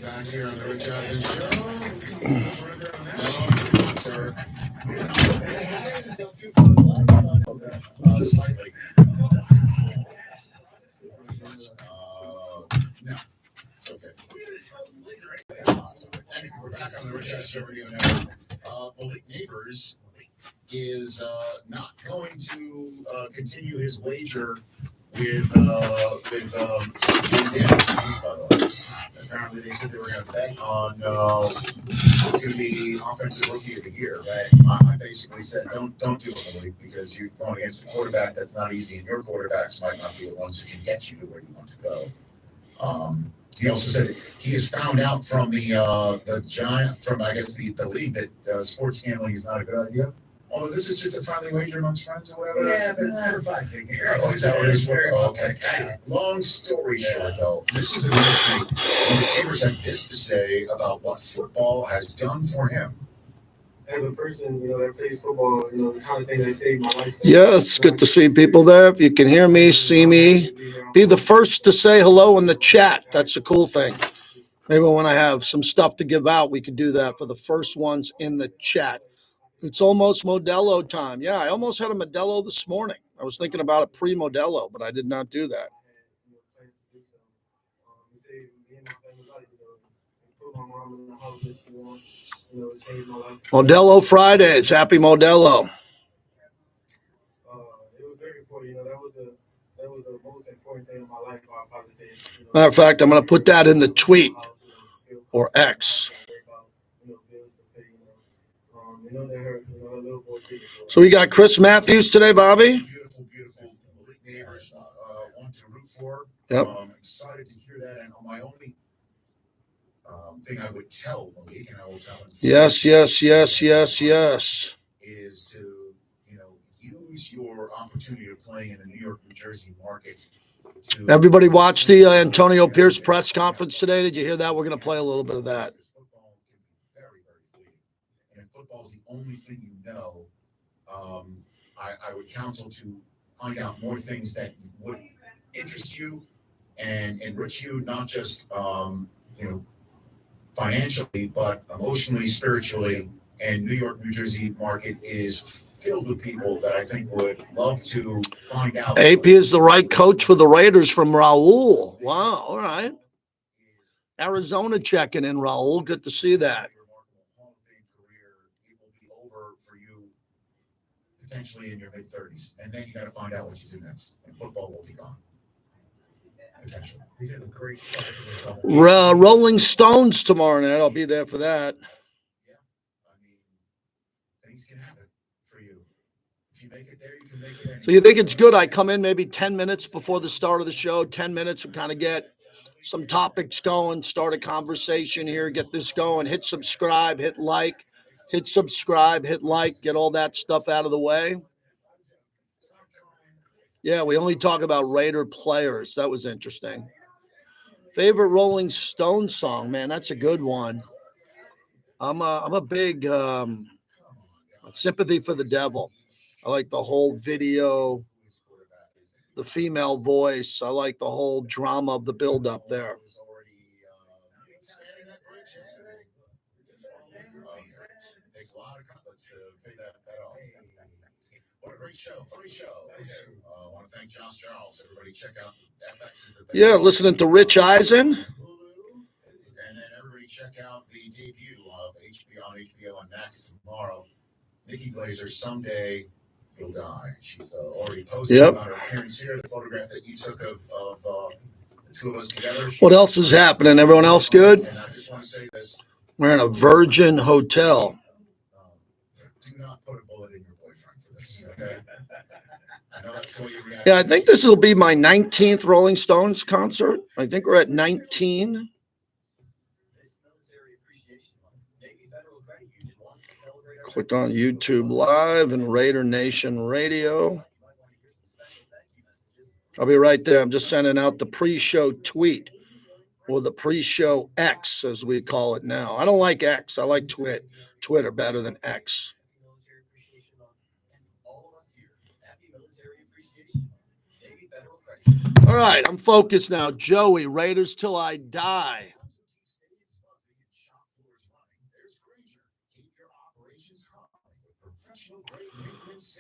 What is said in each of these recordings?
Back here on the Rich Eisen Show. Sir. Slightly. No, it's okay. Anyway, we're back on the Rich Eisen Radio Network. Malik Neighbors is not going to continue his wager with Jim Daniels. Apparently, they said they were going to bet on who's going to be offensive rookie of the year. Right? I basically said, don't do it, Malik, because you're going against the quarterback. That's not easy, and your quarterbacks might not be the ones who can get you to where you want to go. He also said he has found out from the giant, from I guess the league, that sports gambling is not a good idea. Although this is just a friendly wager amongst friends or whatever. Yeah, but it's for 5 figures. Oh, is that what it is for? Okay. Long story short, though, this is another thing. The Neighbors had this to say about what football has done for him. As a person, that plays football, the kind of thing that saved my life. Yeah, it's good to see people there. If you can hear me, see me, be the first to say hello in the chat. That's a cool thing. Maybe when I have some stuff to give out, we could do that for the first ones in the chat. It's almost Modelo time. Yeah, I almost had a Modelo this morning. I was thinking about a pre-Modelo, but I did not do that. Modelo Fridays. Happy Modelo. It was very important. That was the most important thing in my life. I'll probably say. Matter of fact, I'm going to put that in the tweet or X. So we got Chris Matthews today, Bobby. Beautiful Malik Neighbors want to root for. Yep. I'm excited to hear that. And my only thing I would tell Malik, and I will tell him. Yes. Is to use your opportunity of playing in the New York, New Jersey market. Everybody watch the Antonio Pierce press conference today. Did you hear that? We're going to play a little bit of that. Football can be very, very fleeting. And if football's the only thing you know, I would counsel to find out more things that would interest you and enrich you, not just financially, but emotionally, spiritually. And New York, New Jersey market is filled with people that I think would love to find out. AP is the right coach for the Raiders from Raul. Wow. All right. Arizona checking in, Raul. Good to see that. Your Hall of Fame career, it will be over for you potentially in your mid-30s. And then you got to find out what you do next. And football will be gone. Potentially. These are the great stuff. Rolling Stones tomorrow night. I'll be there for that. Yeah. I mean, things can happen for you. If you make it there, you can make it there. So you think it's good I come in maybe 10 minutes before the start of the show, 10 minutes to kind of get some topics going, start a conversation here, get this going, hit subscribe, hit like, hit subscribe, hit like, get all that stuff out of the way. Yeah, we only talk about Raider players. That was interesting. Favorite Rolling Stone song, man, that's a good one. I'm a big Sympathy for the Devil. I like the whole video, the female voice. I like the whole drama of the build-up there. Takes a lot of cutlets to pay that off. What a great show. Funny show. I want to thank Josh Charles. Everybody check out FX's. Yeah, listening to Rich Eisen. And then everybody check out the debut of HBO on Max tomorrow. Nikki Glazer, Someday You'll Die. She's already posted about her appearance here. The photograph that you took of the two of us together. What else is happening? Everyone else good? And I just want to say this. We're in a Virgin hotel. Do not put a bullet in your boyfriend for this, okay? I know that's what you react. Yeah, I think this will be my 19th Rolling Stones concert. I think we're at 19. Click on YouTube Live and Raider Nation Radio. I'll be right there. I'm just sending out the pre-show tweet, or the pre-show X, as we call it now. I don't like X. I like Twitter better than X. All right, I'm focused now. Joey, Raiders till I die.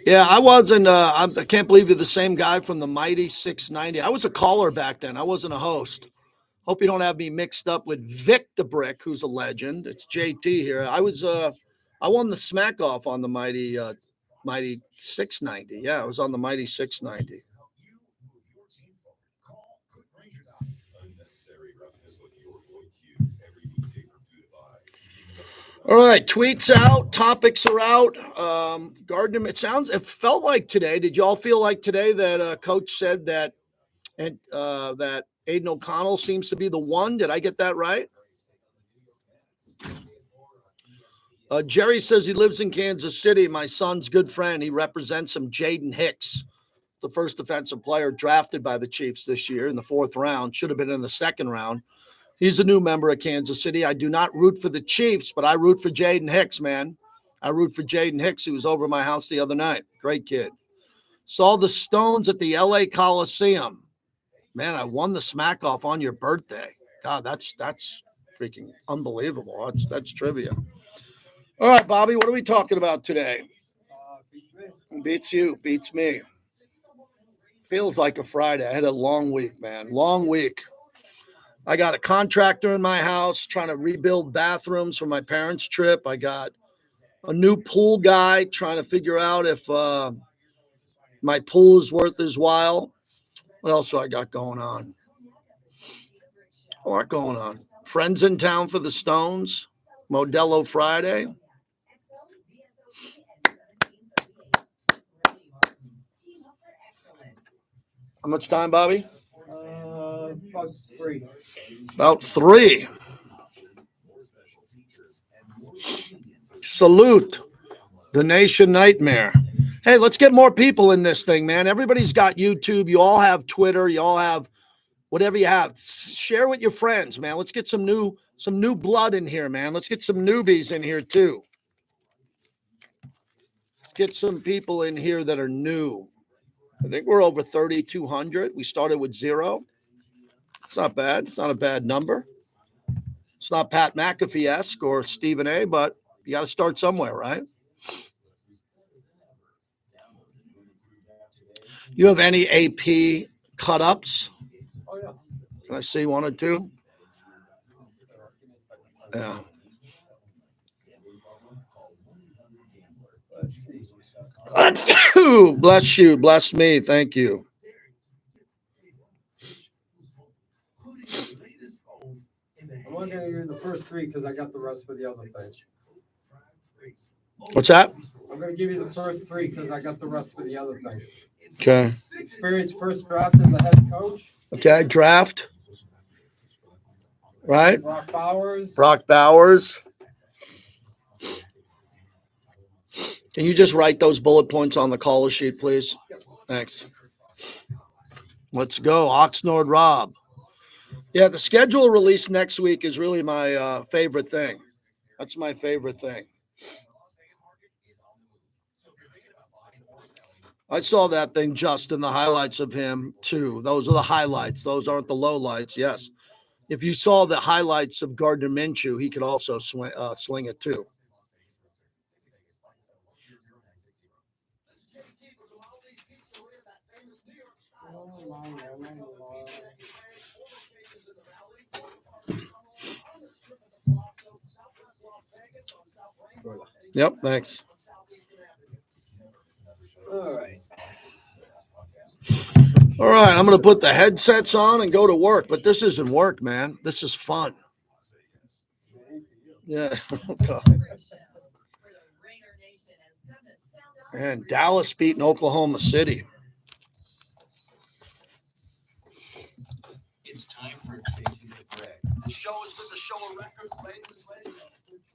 Yeah, I wasn't. I can't believe you're the same guy from the Mighty 690. I was a caller back then. I wasn't a host. Hope you don't have me mixed up with Vic the Brick, who's a legend. It's JT here. I won the smack off on the Mighty 690. Yeah, I was on the Mighty 690. All right, tweets out, topics are out. Gardner, it felt like today. Did y'all feel like today that Coach said that that Aiden O'Connell seems to be the one? Did I get that right? Jerry says he lives in Kansas City. My son's good friend. He represents him, Jaden Hicks, the first defensive player drafted by the Chiefs this year in the 4th round. Should have been in the 2nd round. He's a new member of Kansas City. I do not root for the Chiefs, but I root for Jaden Hicks, man. I root for Jaden Hicks. He was over at my house the other night. Great kid. Saw the Stones at the LA Coliseum. Man, I won the smack off on your birthday. God, that's freaking unbelievable. That's trivia. All right, Bobby, what are we talking about today? Beats you, beats me. Feels like a Friday. I had a long week, man. Long week. I got a contractor in my house trying to rebuild bathrooms for my parents' trip. I got a new pool guy trying to figure out if my pool is worth his while. What else do I got going on? A lot going on. Friends in town for the Stones. Modelo Friday. How much time, Bobby? About 3. About 3. Salute the Nation Nightmare. Hey, let's get more people in this thing, man. Everybody's got YouTube. You all have Twitter. You all have whatever you have. Share with your friends, man. Let's get some new blood in here, man. Let's get some newbies in here too. Let's get some people in here that are new. I think we're over 3,200. We started with 0. It's not bad. It's not a bad number. It's not Pat McAfee-esque or Stephen A., but you got to start somewhere, right? You have any AP cut-ups? Oh, yeah. Can I see 1 or 2? Yeah. Bless you. Bless me. Thank you. I'm only going to give you the first 3 because I got the rest for the other thing. What's that? I'm going to give you the first 3 because I got the rest for the other thing. Okay. Experience first draft as the head coach. Okay. Draft. Right? Brock Bowers. Brock Bowers. Can you just write those bullet points on the caller sheet, please? Thanks. Let's go. Oxnard Rob. Yeah, the schedule release next week is really my favorite thing. That's my favorite thing. I saw that thing, Justin, the highlights of him, too. Those are the highlights. Those aren't the lowlights, yes. If you saw the highlights of Gardner Minshew, he could also sling it, too. Yep, thanks. All right, I'm going to put the headsets on and go to work, but this isn't work, man. This is fun. Yeah. And Dallas beating Oklahoma City. It's time for Changing the Bread. The show is with the show of records, ladies.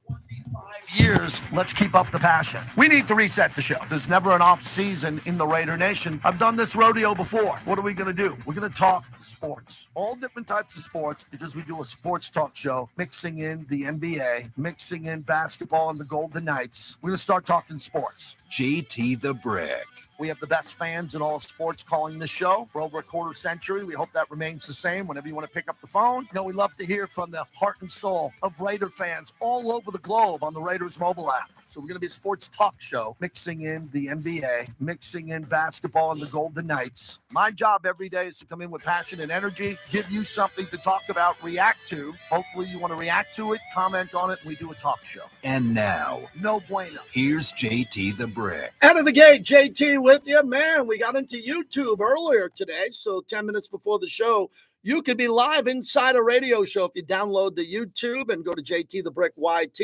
25 years. Let's keep up the passion. We need to reset the show. There's never an off season in the Raider Nation. I've done this rodeo before. What are we going to do? We're going to talk sports, all different types of sports, because we do a sports talk show, mixing in the NBA, mixing in basketball and the Golden Knights. We're going to start talking sports. JT the Brick. We have the best fans in all of sports calling this show for over a quarter century. We hope that remains the same whenever you want to pick up the phone. You know, we love to hear from the heart and soul of Raider fans all over the globe on the Raiders mobile app. So we're going to be a sports talk show, mixing in the NBA, mixing in basketball and the Golden Knights. My job every day is to come in with passion and energy, give you something to talk about, react to. Hopefully you want to react to it, comment on it, and we do a talk show. And now, no bueno. Here's JT the Brick. Out of the gate, JT with you. Man, we got into YouTube earlier today, so 10 minutes before the show, you could be live inside a radio show if you download the YouTube and go to JT the Brick YT.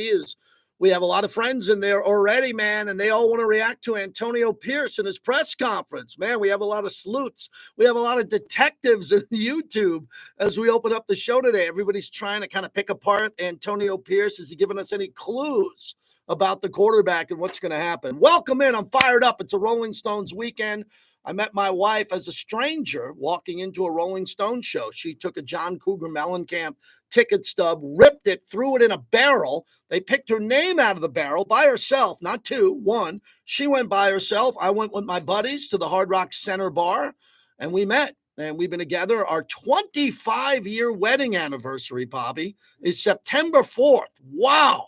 We have a lot of friends in there already, man, and they all want to react to Antonio Pierce in his press conference. Man, we have a lot of sleuths. We have a lot of detectives in YouTube as we open up the show today. Everybody's trying to kind of pick apart Antonio Pierce. Is he giving us any clues about the quarterback and what's going to happen? Welcome in. I'm fired up. It's a Rolling Stones weekend. I met my wife as a stranger walking into a Rolling Stones show. She took a John Cougar Mellencamp ticket stub, ripped it, threw it in a barrel. They picked her name out of the barrel by herself, not two, one. She went by herself. I went with my buddies to the Hard Rock Center bar, and we met. And we've been together. Our 25-year wedding anniversary, Bobby, is September 4th. Wow.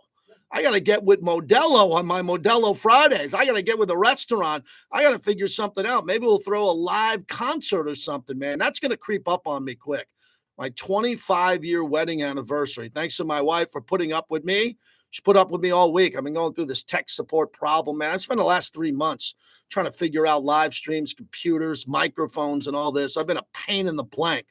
I got to get with Modelo on my Modelo Fridays. I got to get with a restaurant. I got to figure something out. Maybe we'll throw a live concert or something, man. That's going to creep up on me quick. My 25-year wedding anniversary. Thanks to my wife for putting up with me. She put up with me all week. I've been going through this tech support problem, man. I spent the last 3 months trying to figure out live streams, computers, microphones, and all this. I've been a pain in the blank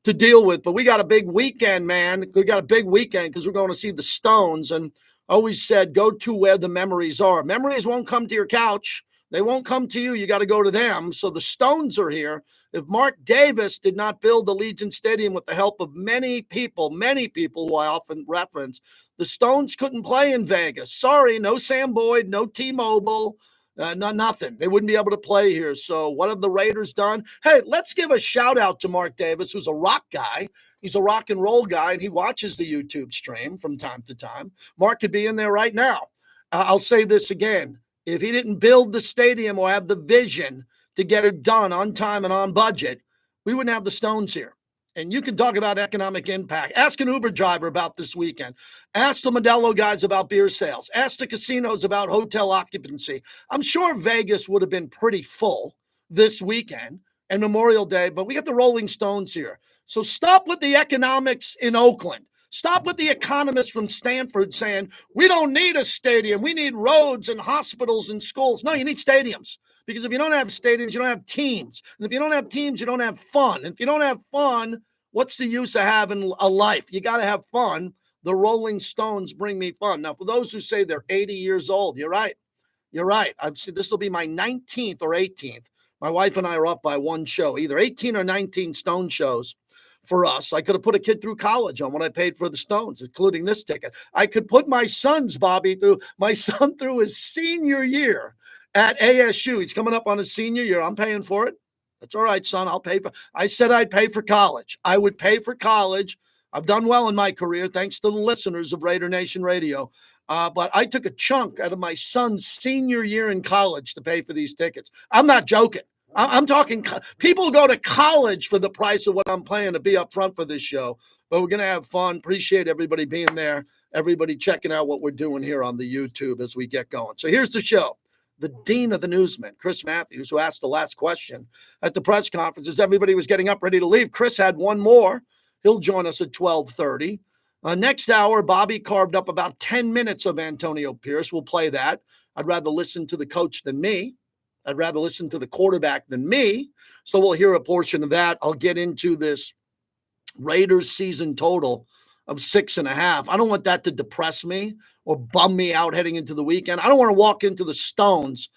to deal with. But we got a big weekend, man. We got a big weekend because we're going to see the Stones. And always said, go to where the memories are. Memories won't come to your couch. They won't come to you. You got to go to them. So the Stones are here. If Mark Davis did not build Allegiant Stadium with the help of many people who I often reference, the Stones couldn't play in Vegas. Sorry, no Sam Boyd, no T-Mobile, nothing. They wouldn't be able to play here. So what have the Raiders done? Hey, let's give a shout out to Mark Davis, who's a rock guy. He's a rock and roll guy, and he watches the YouTube stream from time to time. Mark could be in there right now. I'll say this again. If he didn't build the stadium or have the vision to get it done on time and on budget, we wouldn't have the Stones here. And you can talk about economic impact. Ask an Uber driver about this weekend. Ask the Modelo guys about beer sales. Ask the casinos about hotel occupancy. I'm sure Vegas would have been pretty full this weekend and Memorial Day, but we got the Rolling Stones here. So stop with the economics in Oakland. Stop with the economists from Stanford saying, we don't need a stadium. We need roads and hospitals and schools. No, you need stadiums. Because if you don't have stadiums, you don't have teams. And if you don't have teams, you don't have fun. And if you don't have fun, what's the use of having a life? You got to have fun. The Rolling Stones bring me fun. Now, for those who say they're 80 years old, you're right. You're right. I've said this will be my 19th or 18th. My wife and I are off by one show, either 18 or 19 Stone shows. For us, I could have put a kid through college on what I paid for the Stones, including this ticket. I could put my son through his senior year at ASU. He's coming up on his senior year. I'm paying for it. That's all right, son. I said I'd pay for college. I would pay for college. I've done well in my career, thanks to the listeners of Raider Nation Radio. But I took a chunk out of my son's senior year in college to pay for these tickets. I'm not joking. I'm talking people go to college for the price of what I'm paying to be up front for this show. But we're going to have fun. Appreciate everybody being there, everybody checking out what we're doing here on the YouTube as we get going. So here's the show. The dean of the newsmen, Chris Matthews, who asked the last question at the press conference as everybody was getting up ready to leave. Chris had one more. He'll join us at 12:30. Next hour, Bobby carved up about 10 minutes of Antonio Pierce. We'll play that. I'd rather listen to the coach than me. I'd rather listen to the quarterback than me. So we'll hear a portion of that. I'll get into this Raiders season total of 6.5. I don't want that to depress me or bum me out heading into the weekend. I don't want to walk into the Stones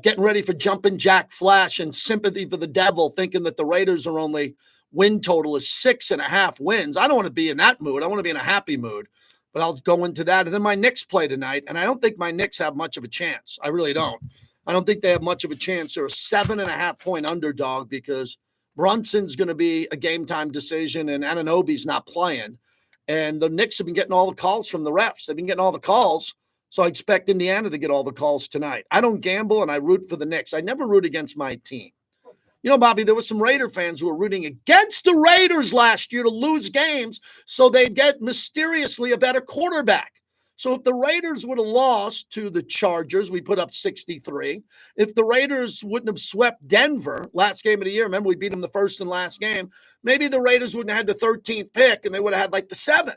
getting ready for Jumpin' Jack Flash and sympathy for the devil, thinking that the Raiders are only win total is 6.5 wins. I don't want to be in that mood. I want to be in a happy mood. But I'll go into that. And then my Knicks play tonight, and I don't think my Knicks have much of a chance. I really don't. I don't think they have much of a chance. They're a 7.5 point underdog because Brunson's going to be a game time decision, and Anunoby's not playing. And the Knicks have been getting all the calls from the refs. They've been getting all the calls. So I expect Indiana to get all the calls tonight. I don't gamble, and I root for the Knicks. I never root against my team. You know, Bobby, there were some Raider fans who were rooting against the Raiders last year to lose games so they'd get mysteriously a better quarterback. So if the Raiders would have lost to the Chargers, we put up 63. If the Raiders wouldn't have swept Denver last game of the year, remember we beat them the first and last game, maybe the Raiders wouldn't have had the 13th pick and they would have had like the 7th.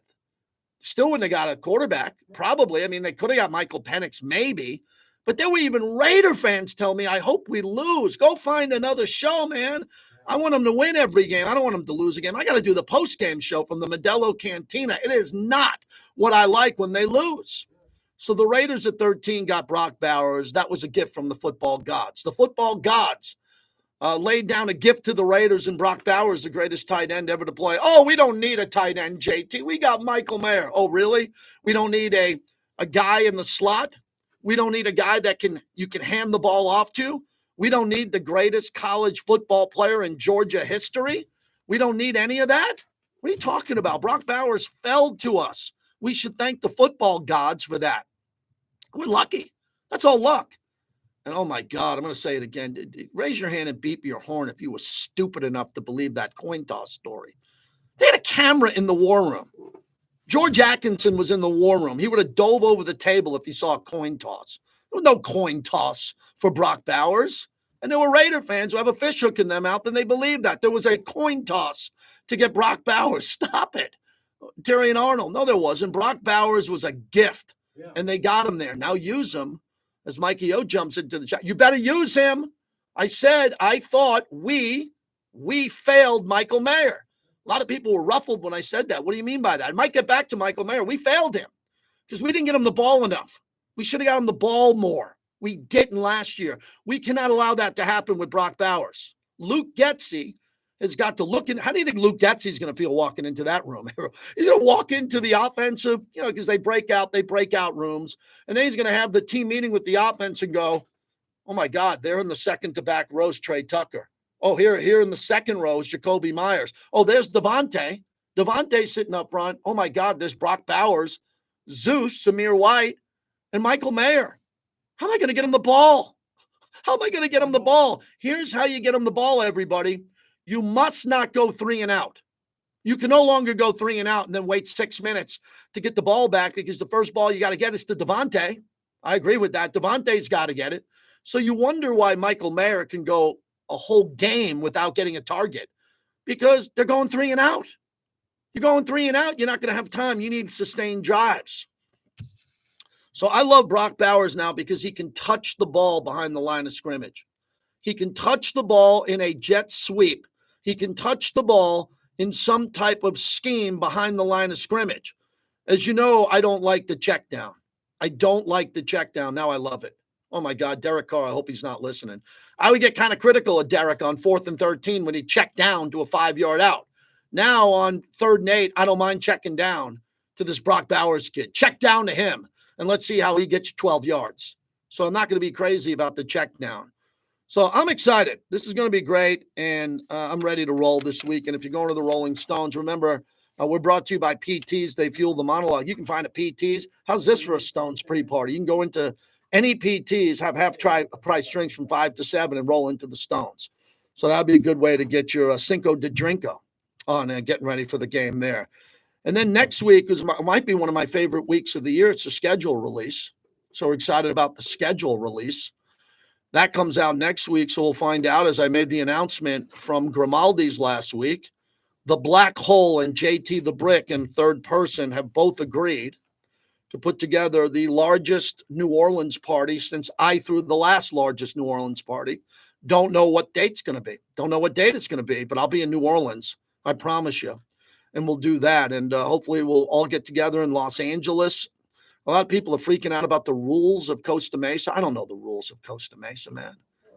Still wouldn't have got a quarterback, probably. I mean, they could have got Michael Penix, maybe. But there were even Raider fans tell me, I hope we lose. Go find another show, man. I want them to win every game. I don't want them to lose a game. I got to do the post-game show from the Modelo Cantina. It is not what I like when they lose. So the Raiders at 13 got Brock Bowers. That was a gift from the football gods. The football gods laid down a gift to the Raiders, and Brock Bowers, the greatest tight end ever to play. Oh, we don't need a tight end, JT. We got Michael Mayer. Oh, really? We don't need a guy in the slot? We don't need a guy that you can hand the ball off to? We don't need the greatest college football player in Georgia history? We don't need any of that? What are you talking about? Brock Bowers fell to us. We should thank the football gods for that. We're lucky. That's all luck. And oh my God, I'm going to say it again. Raise your hand and beat your horn if you were stupid enough to believe that coin toss story. They had a camera in the war room. George Atkinson was in the war room. He would have dove over the table if he saw a coin toss. There was no coin toss for Brock Bowers. And there were Raider fans who have a fish hook in their mouth, and they believe that. There was a coin toss to get Brock Bowers. Stop it. Terry and Arnold. No, there wasn't. Brock Bowers was a gift, and they got him there. Now use him. As Mikey O jumps into the chat. You better use him. I said, I thought we failed Michael Mayer. A lot of people were ruffled when I said that. What do you mean by that? I might get back to Michael Mayer. We failed him because we didn't get him the ball enough. We should have got him the ball more. We didn't last year. We cannot allow that to happen with Brock Bowers. Luke Getsy has got to look in. How do you think Luke Getsy is going to feel walking into that room? He's going to walk into the offensive, because they break out rooms. And then he's going to have the team meeting with the offense and go, oh my God, they're in the second to back row is Trey Tucker. Oh, here in the second row is Jacoby Myers. Oh, there's Devontae. Devontae sitting up front. Oh my God, there's Brock Bowers, Zeus, Samir White, and Michael Mayer. How am I going to get him the ball? How am I going to get him the ball? Here's how you get him the ball, everybody. You must not go 3 and out. You can no longer go 3 and out and then wait 6 minutes to get the ball back because the first ball you got to get is to Devontae. I agree with that. Devontae's got to get it. So you wonder why Michael Mayer can go a whole game without getting a target because they're going 3 and out. You're going 3 and out. You're not going to have time. You need sustained drives. So I love Brock Bowers now because he can touch the ball behind the line of scrimmage. He can touch the ball in a jet sweep. He can touch the ball in some type of scheme behind the line of scrimmage. As you know, I don't like the check down. I don't like the check down. Now I love it. Oh my God, Derek Carr, I hope he's not listening. I would get kind of critical of Derek on 4th and 13 when he checked down to a 5-yard out. Now on 3rd and 8, I don't mind checking down to this Brock Bowers kid. Check down to him, and let's see how he gets you 12 yards. So I'm not going to be crazy about the check down. So I'm excited. This is going to be great, and I'm ready to roll this week. And if you're going to the Rolling Stones, remember, we're brought to you by PTs. They fuel the monologue. You can find a PTs. How's this for a Stones pre-party? You can go into any PTs, have half-price drinks from 5 to 7, and roll into the Stones. So that'd be a good way to get your Cinco de Drinko on and getting ready for the game there. And then next week might be one of my favorite weeks of the year. It's the schedule release. So we're excited about the schedule release. That comes out next week, so we'll find out, as I made the announcement from Grimaldi's last week. The Black Hole and JT the Brick and Third Person have both agreed to put together the largest New Orleans party since I threw the last largest New Orleans party. Don't know what date's going to be. Don't know what date it's going to be, but I'll be in New Orleans. I promise you. And we'll do that. And hopefully we'll all get together in Los Angeles. A lot of people are freaking out about the rules of Costa Mesa. I don't know the rules of Costa Mesa, man.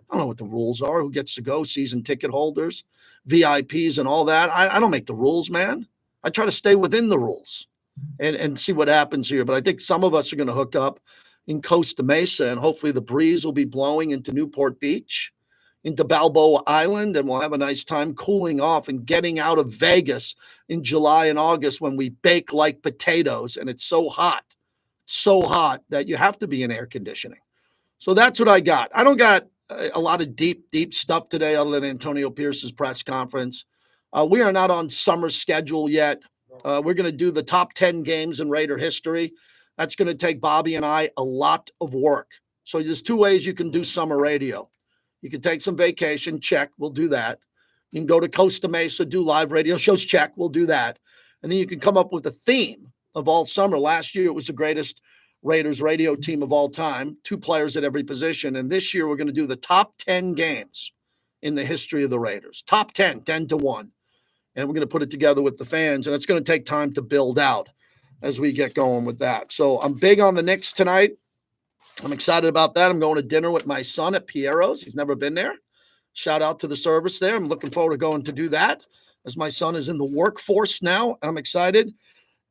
I don't know what the rules are. Who gets to go? Season ticket holders, VIPs, and all that. I don't make the rules, man. I try to stay within the rules and see what happens here. But I think some of us are going to hook up in Costa Mesa, and hopefully the breeze will be blowing into Newport Beach. into Balboa Island, and we'll have a nice time cooling off and getting out of Vegas in July and August when we bake like potatoes and it's so hot that you have to be in air conditioning. So that's what I got. I don't got a lot of deep stuff today other than Antonio Pierce's press conference. We are not on summer schedule yet. We're going to do the top 10 games in Raider history. That's going to take Bobby and I a lot of work. So there's two ways you can do summer radio. You can take some vacation, check, we'll do that. You can go to Costa Mesa, do live radio shows, check, we'll do that. And then you can come up with a theme of all summer. Last year, it was the greatest Raiders radio team of all time, 2 players at every position. And this year, we're going to do the top 10 games in the history of the Raiders. Top 10, 10-1. And we're going to put it together with the fans. And it's going to take time to build out as we get going with that. So I'm big on the Knicks tonight. I'm excited about that. I'm going to dinner with my son at Piero's. He's never been there. Shout out to the service there. I'm looking forward to going to do that as my son is in the workforce now. I'm excited.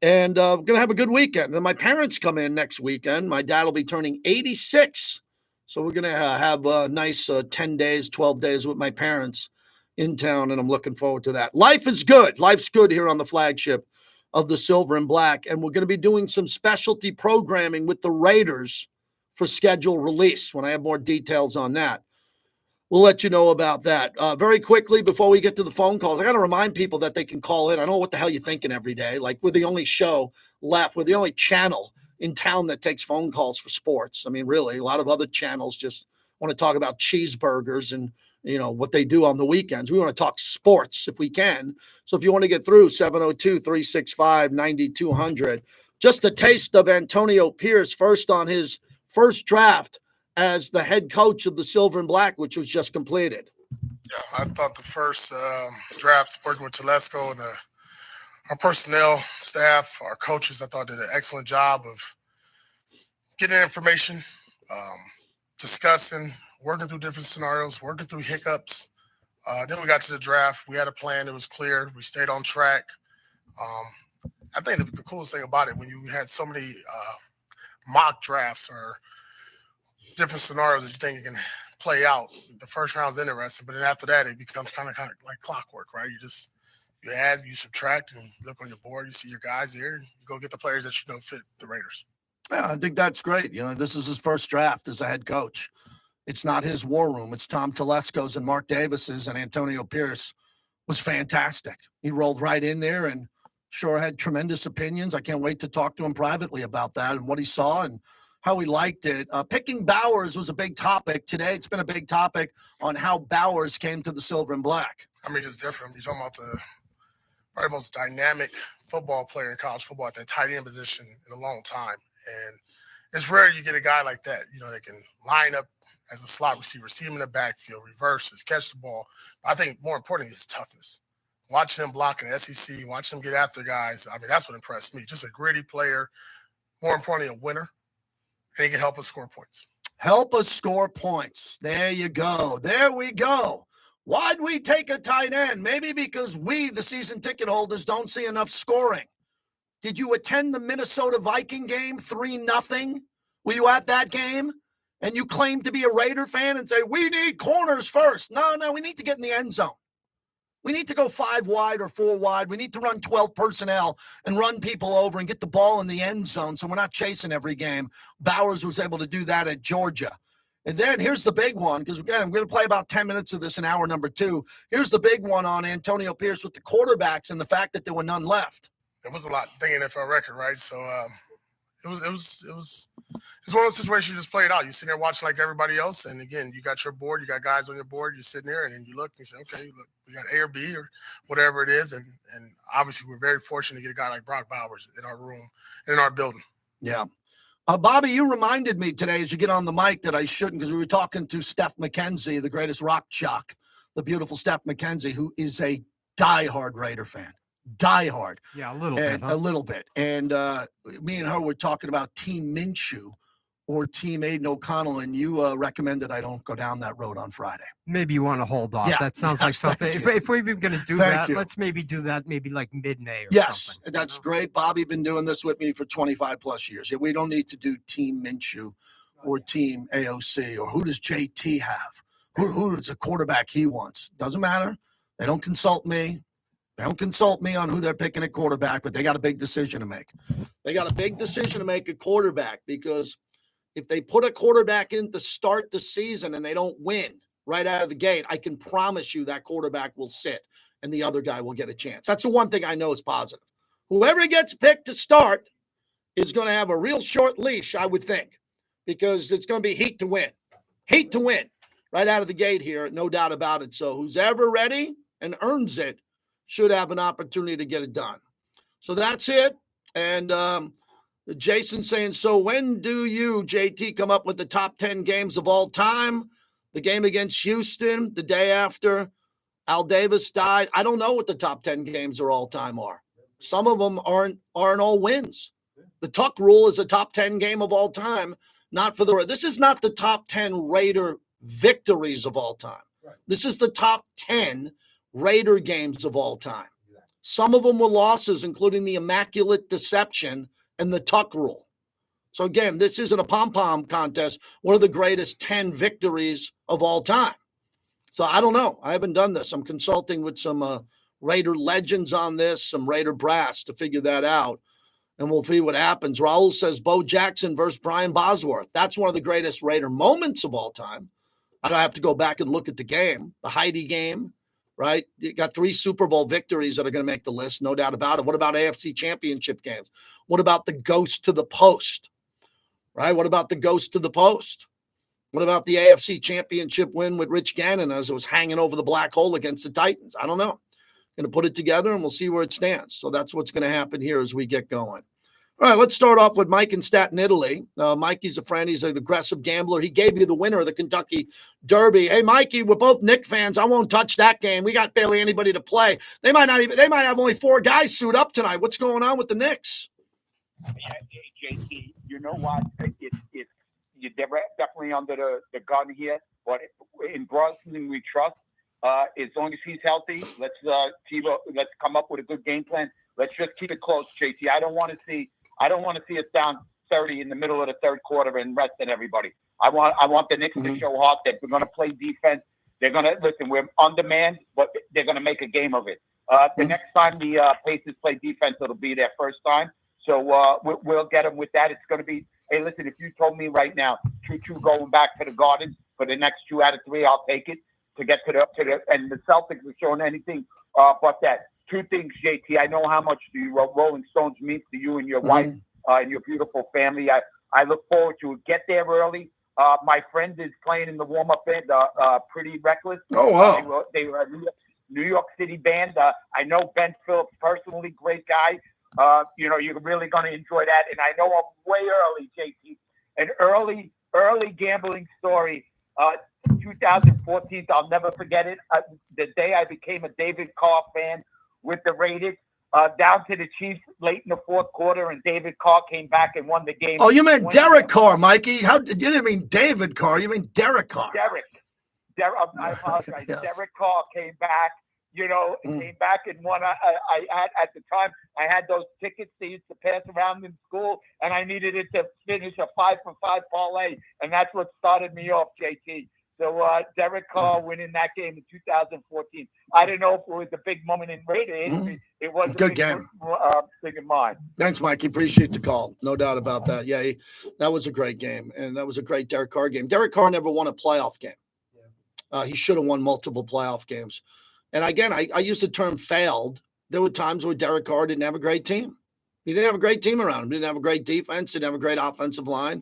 And going to have a good weekend. Then my parents come in next weekend. My dad will be turning 86. So we're going to have a nice 10 days, 12 days with my parents in town, and I'm looking forward to that. Life is good. Life's good here on the flagship of the Silver and Black, and we're going to be doing some specialty programming with the Raiders for schedule release. When I have more details on that, we'll let you know about that. Very quickly, before we get to the phone calls, I got to remind people that they can call in. I don't know what the hell you're thinking every day. Like, we're the only show left. We're the only channel in town that takes phone calls for sports. I mean, really, a lot of other channels just want to talk about cheeseburgers and, you know, what they do on the weekends. We want to talk sports if we can. So if you want to get through, 702-365-9200. Just a taste of Antonio Pierce first on his first draft as the head coach of the Silver and Black, which was just completed. Yeah, I thought the first draft working with Telesco and our personnel staff, our coaches, I thought did an excellent job of getting information, discussing, working through different scenarios, working through hiccups. Then we got to the draft. We had a plan. It was clear. We stayed on track. I think the coolest thing about it, when you had so many mock drafts or different scenarios that you think you can play out, the first round's interesting, but then after that, it becomes kind of like clockwork, right? You add, you subtract, and you look on your board, you see your guys here, and you go get the players that you know fit the Raiders. Yeah, I think that's great. You know, this is his first draft as a head coach. It's not his war room. It's Tom Telesco's and Mark Davis's, and Antonio Pierce was fantastic. He rolled right in there and sure had tremendous opinions. I can't wait to talk to him privately about that and what he saw and how he liked it. Picking Bowers was a big topic today. It's been a big topic on how Bowers came to the Silver and Black. I mean, it's different. You're talking about probably the most dynamic football player in college football at that tight end position in a long time. And it's rare you get a guy like that, you know, that can line up as a slot receiver, see him in the backfield, reverses, catch the ball. But I think more importantly, his toughness. Watching him block in the SEC, watching him get after guys, I mean, that's what impressed me. Just a gritty player, more importantly, a winner, and he can help us score points. Help us score points. There you go. There we go. Why'd we take a tight end? Maybe because we, the season ticket holders, don't see enough scoring. Did you attend the Minnesota Viking game 3-0? Were you at that game? And you claim to be a Raider fan and say, we need corners first. No, we need to get in the end zone. We need to go 5 wide or 4 wide. We need to run 12 personnel and run people over and get the ball in the end zone so we're not chasing every game. Bowers was able to do that at Georgia. And then here's the big one, because again, I'm going to play about 10 minutes of this in hour number 2. Here's the big one on Antonio Pierce with the quarterbacks and the fact that there were none left. It was a lot thinking NFL record, right? So it was one of those situations you just play it out. You sit there watching like everybody else, and again, you got your board, you got guys on your board, you're sitting there, and then you look and you say, okay, look, we got A or B or whatever it is, and obviously we're very fortunate to get a guy like Brock Bowers in our room, in our building. Yeah. Bobby, you reminded me today as you get on the mic that I shouldn't, because we were talking to Steph McKenzie, the greatest rock jock, the beautiful Steph McKenzie, who is a diehard Raider fan. Diehard. Yeah, a little bit. A little bit. And me and her were talking about Team Minshew or Team Aiden O'Connell, and you recommended I don't go down that road on Friday. Maybe you want to hold off. Yeah, that sounds like something. If we're going to do Thank that, you. let's maybe do that maybe like mid-May or Yes, something. that's great. Bobby been doing this with me for 25 plus years. Yeah, we don't need to do Team Minshew or Team AOC or who does JT have? who's a quarterback he wants. Doesn't matter. They don't consult me. They don't consult me on who they're picking at quarterback, but they got a big decision to make. They got a big decision to make at quarterback, because if they put a quarterback in to start the season and they don't win right out of the gate, I can promise you that quarterback will sit and the other guy will get a chance. That's the one thing I know is positive. Whoever gets picked to start is going to have a real short leash, I would think, because it's going to be heat to win. Heat to win right out of the gate here, no doubt about it. So who's ever ready and earns it should have an opportunity to get it done. So that's it. And Jason saying, so when do you, JT, come up with the top 10 games of all time? The game against Houston, the day after Al Davis died. I don't know what the top 10 games of all time are. Some of them aren't all wins. The Tuck rule is a top 10 game of all time, not for the. This is not the top 10 Raider victories of all time. Right. This is the top 10 Raider games of all time. Some of them were losses, including the Immaculate Deception and the Tuck rule. So again, this isn't a pom-pom contest. What are the greatest 10 victories of all time? So I don't know. I haven't done this. I'm consulting with some Raider legends on this, some Raider brass to figure that out. And we'll see what happens. Raul says Bo Jackson versus Brian Bosworth. That's one of the greatest Raider moments of all time. I don't have to go back and look at the game, the Heidi game, right? You got 3 Super Bowl victories that are going to make the list, no doubt about it. What about AFC championship games? What about the ghost to the post, right? What about the ghost to the post? What about the AFC championship win with Rich Gannon as it was hanging over the black hole against the Titans? I don't know. Going to put it together and we'll see where it stands. So that's what's going to happen here as we get going. All right, let's start off with Mike in Staten, Italy. Mikey's a friend. He's an aggressive gambler. He gave you the winner of the Kentucky Derby. Hey, Mikey, we're both Knick fans. I won't touch that game. We got barely anybody to play. They might have only 4 guys suit up tonight. What's going on with the Knicks? Yeah, JT, you know what? It's you're definitely under the gun here, but in Brunson we trust. As long as he's healthy, let's come up with a good game plan. Let's just keep it close, JT. I don't want to see us down 30 in the middle of the third quarter and resting everybody. I want the Knicks to show heart that they're going to play defense. They're going to listen. We're on demand, but they're going to make a game of it. The next time the Pacers play defense, it'll be their first time. So we'll get them with that. It's going to be. Hey, listen. If you told me right now, 2-2 going back to the Garden for the next 2 out of 3, I'll take it to get to the. And the Celtics are showing anything but that. 2 things, JT. I know how much the Rolling Stones means to you and your wife and your beautiful family. I look forward to it. Get there early. My friend is playing in the warm-up band, Pretty Reckless. Oh, wow. They were a New York City band. I know Ben Phillips personally, great guy. You're really going to enjoy that. And I know I'm way early, JT. An early gambling story. 2014, I'll never forget it. The day I became a David Carr fan with the Raiders, down to the Chiefs late in the fourth quarter, and David Carr came back and won the game. Oh, you meant Derek Carr, Mikey. You didn't mean David Carr. You mean Derek Carr. Derek, I apologize. Yes. Derek Carr came back, came back and won. I had, at the time, I had those tickets they used to pass around in school, and I needed it to finish a 5-for-5 parlay, and that's what started me off, JT. So Derek Carr winning that game in 2014. I don't know if it was a big moment in Raider history. It was a Good big game. Thing in mine. Thanks, Mikey. Appreciate the call. No doubt about that. Yeah, that was a great game, and that was a great Derek Carr game. Derek Carr never won a playoff game. He should have won multiple playoff games. And again, I use the term failed. There were times where Derek Carr didn't have a great team. He didn't have a great team around him. He didn't have a great defense. Didn't have a great offensive line.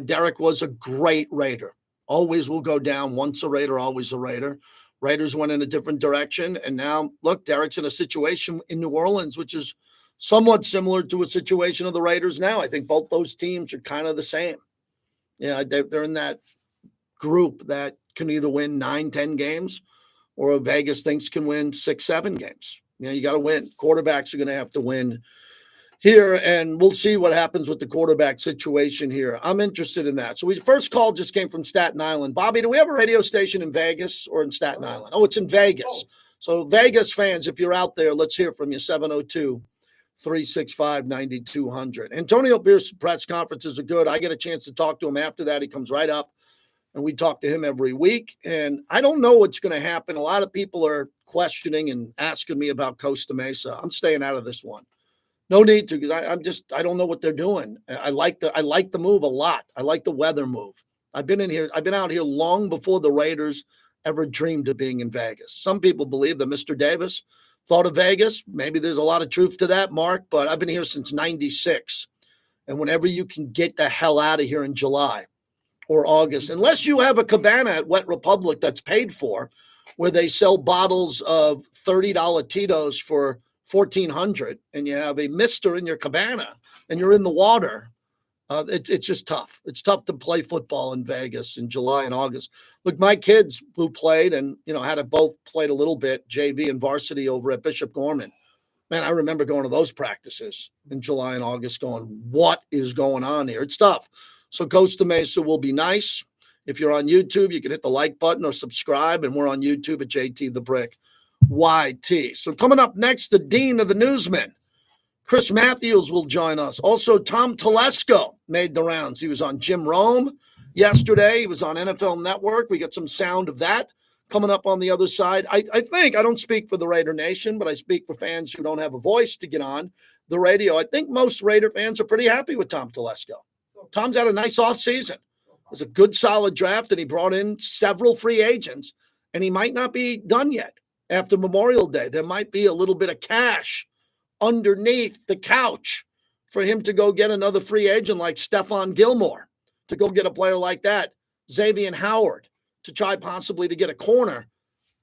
Derek was a great Raider. Always will go down. Once a Raider, always a Raider. Raiders went in a different direction. And now, look, Derek's in a situation in New Orleans, which is somewhat similar to a situation of the Raiders now. I think both those teams are kind of the same. Yeah, they're in that group that can either win 9-10 games or Vegas thinks can win 6-7 games. You got to win. Quarterbacks are going to have to win here, and we'll see what happens with the quarterback situation here. I'm interested in that. So first call just came from Staten Island. Bobby, do we have a radio station in Vegas or in Staten Island? Oh, it's in Vegas. So Vegas fans, if you're out there, let's hear from you, 702-365-9200. Antonio Pierce's press conferences are good. I get a chance to talk to him after that. He comes right up and we talk to him every week. And I don't know what's going to happen. A lot of people are questioning and asking me about Costa Mesa. I'm staying out of this one. No need to, because I don't know what they're doing. I like the move a lot. I like the weather move. I've been out here long before the Raiders ever dreamed of being in Vegas. Some people believe that Mr. Davis thought of Vegas. Maybe there's a lot of truth to that, Mark, but I've been here since 96. And whenever you can get the hell out of here in July or August, unless you have a cabana at Wet Republic that's paid for, where they sell bottles of $30 Tito's for $1,400, and you have a mister in your cabana and you're in the water, it's just tough. It's tough to play football in Vegas in July and August. Look, my kids who played and, both played a little bit, JV and varsity over at Bishop Gorman. Man, I remember going to those practices in July and August going, what is going on here? It's tough. So Costa Mesa will be nice. If you're on YouTube, you can hit the like button or subscribe, and we're on YouTube at JT the Brick YT. So coming up next, the Dean of the Newsmen, Chris Matthews, will join us. Also, Tom Telesco made the rounds. He was on Jim Rome yesterday. He was on NFL Network. We got some sound of that coming up on the other side. I think, I don't speak for the Raider Nation, but I speak for fans who don't have a voice to get on the radio. I think most Raider fans are pretty happy with Tom Telesco. Tom's had a nice offseason. It was a good, solid draft, and he brought in several free agents, and he might not be done yet. After Memorial Day, there might be a little bit of cash underneath the couch for him to go get another free agent like Stephon Gilmore, to go get a player like that, Xavier Howard, to try possibly to get a corner.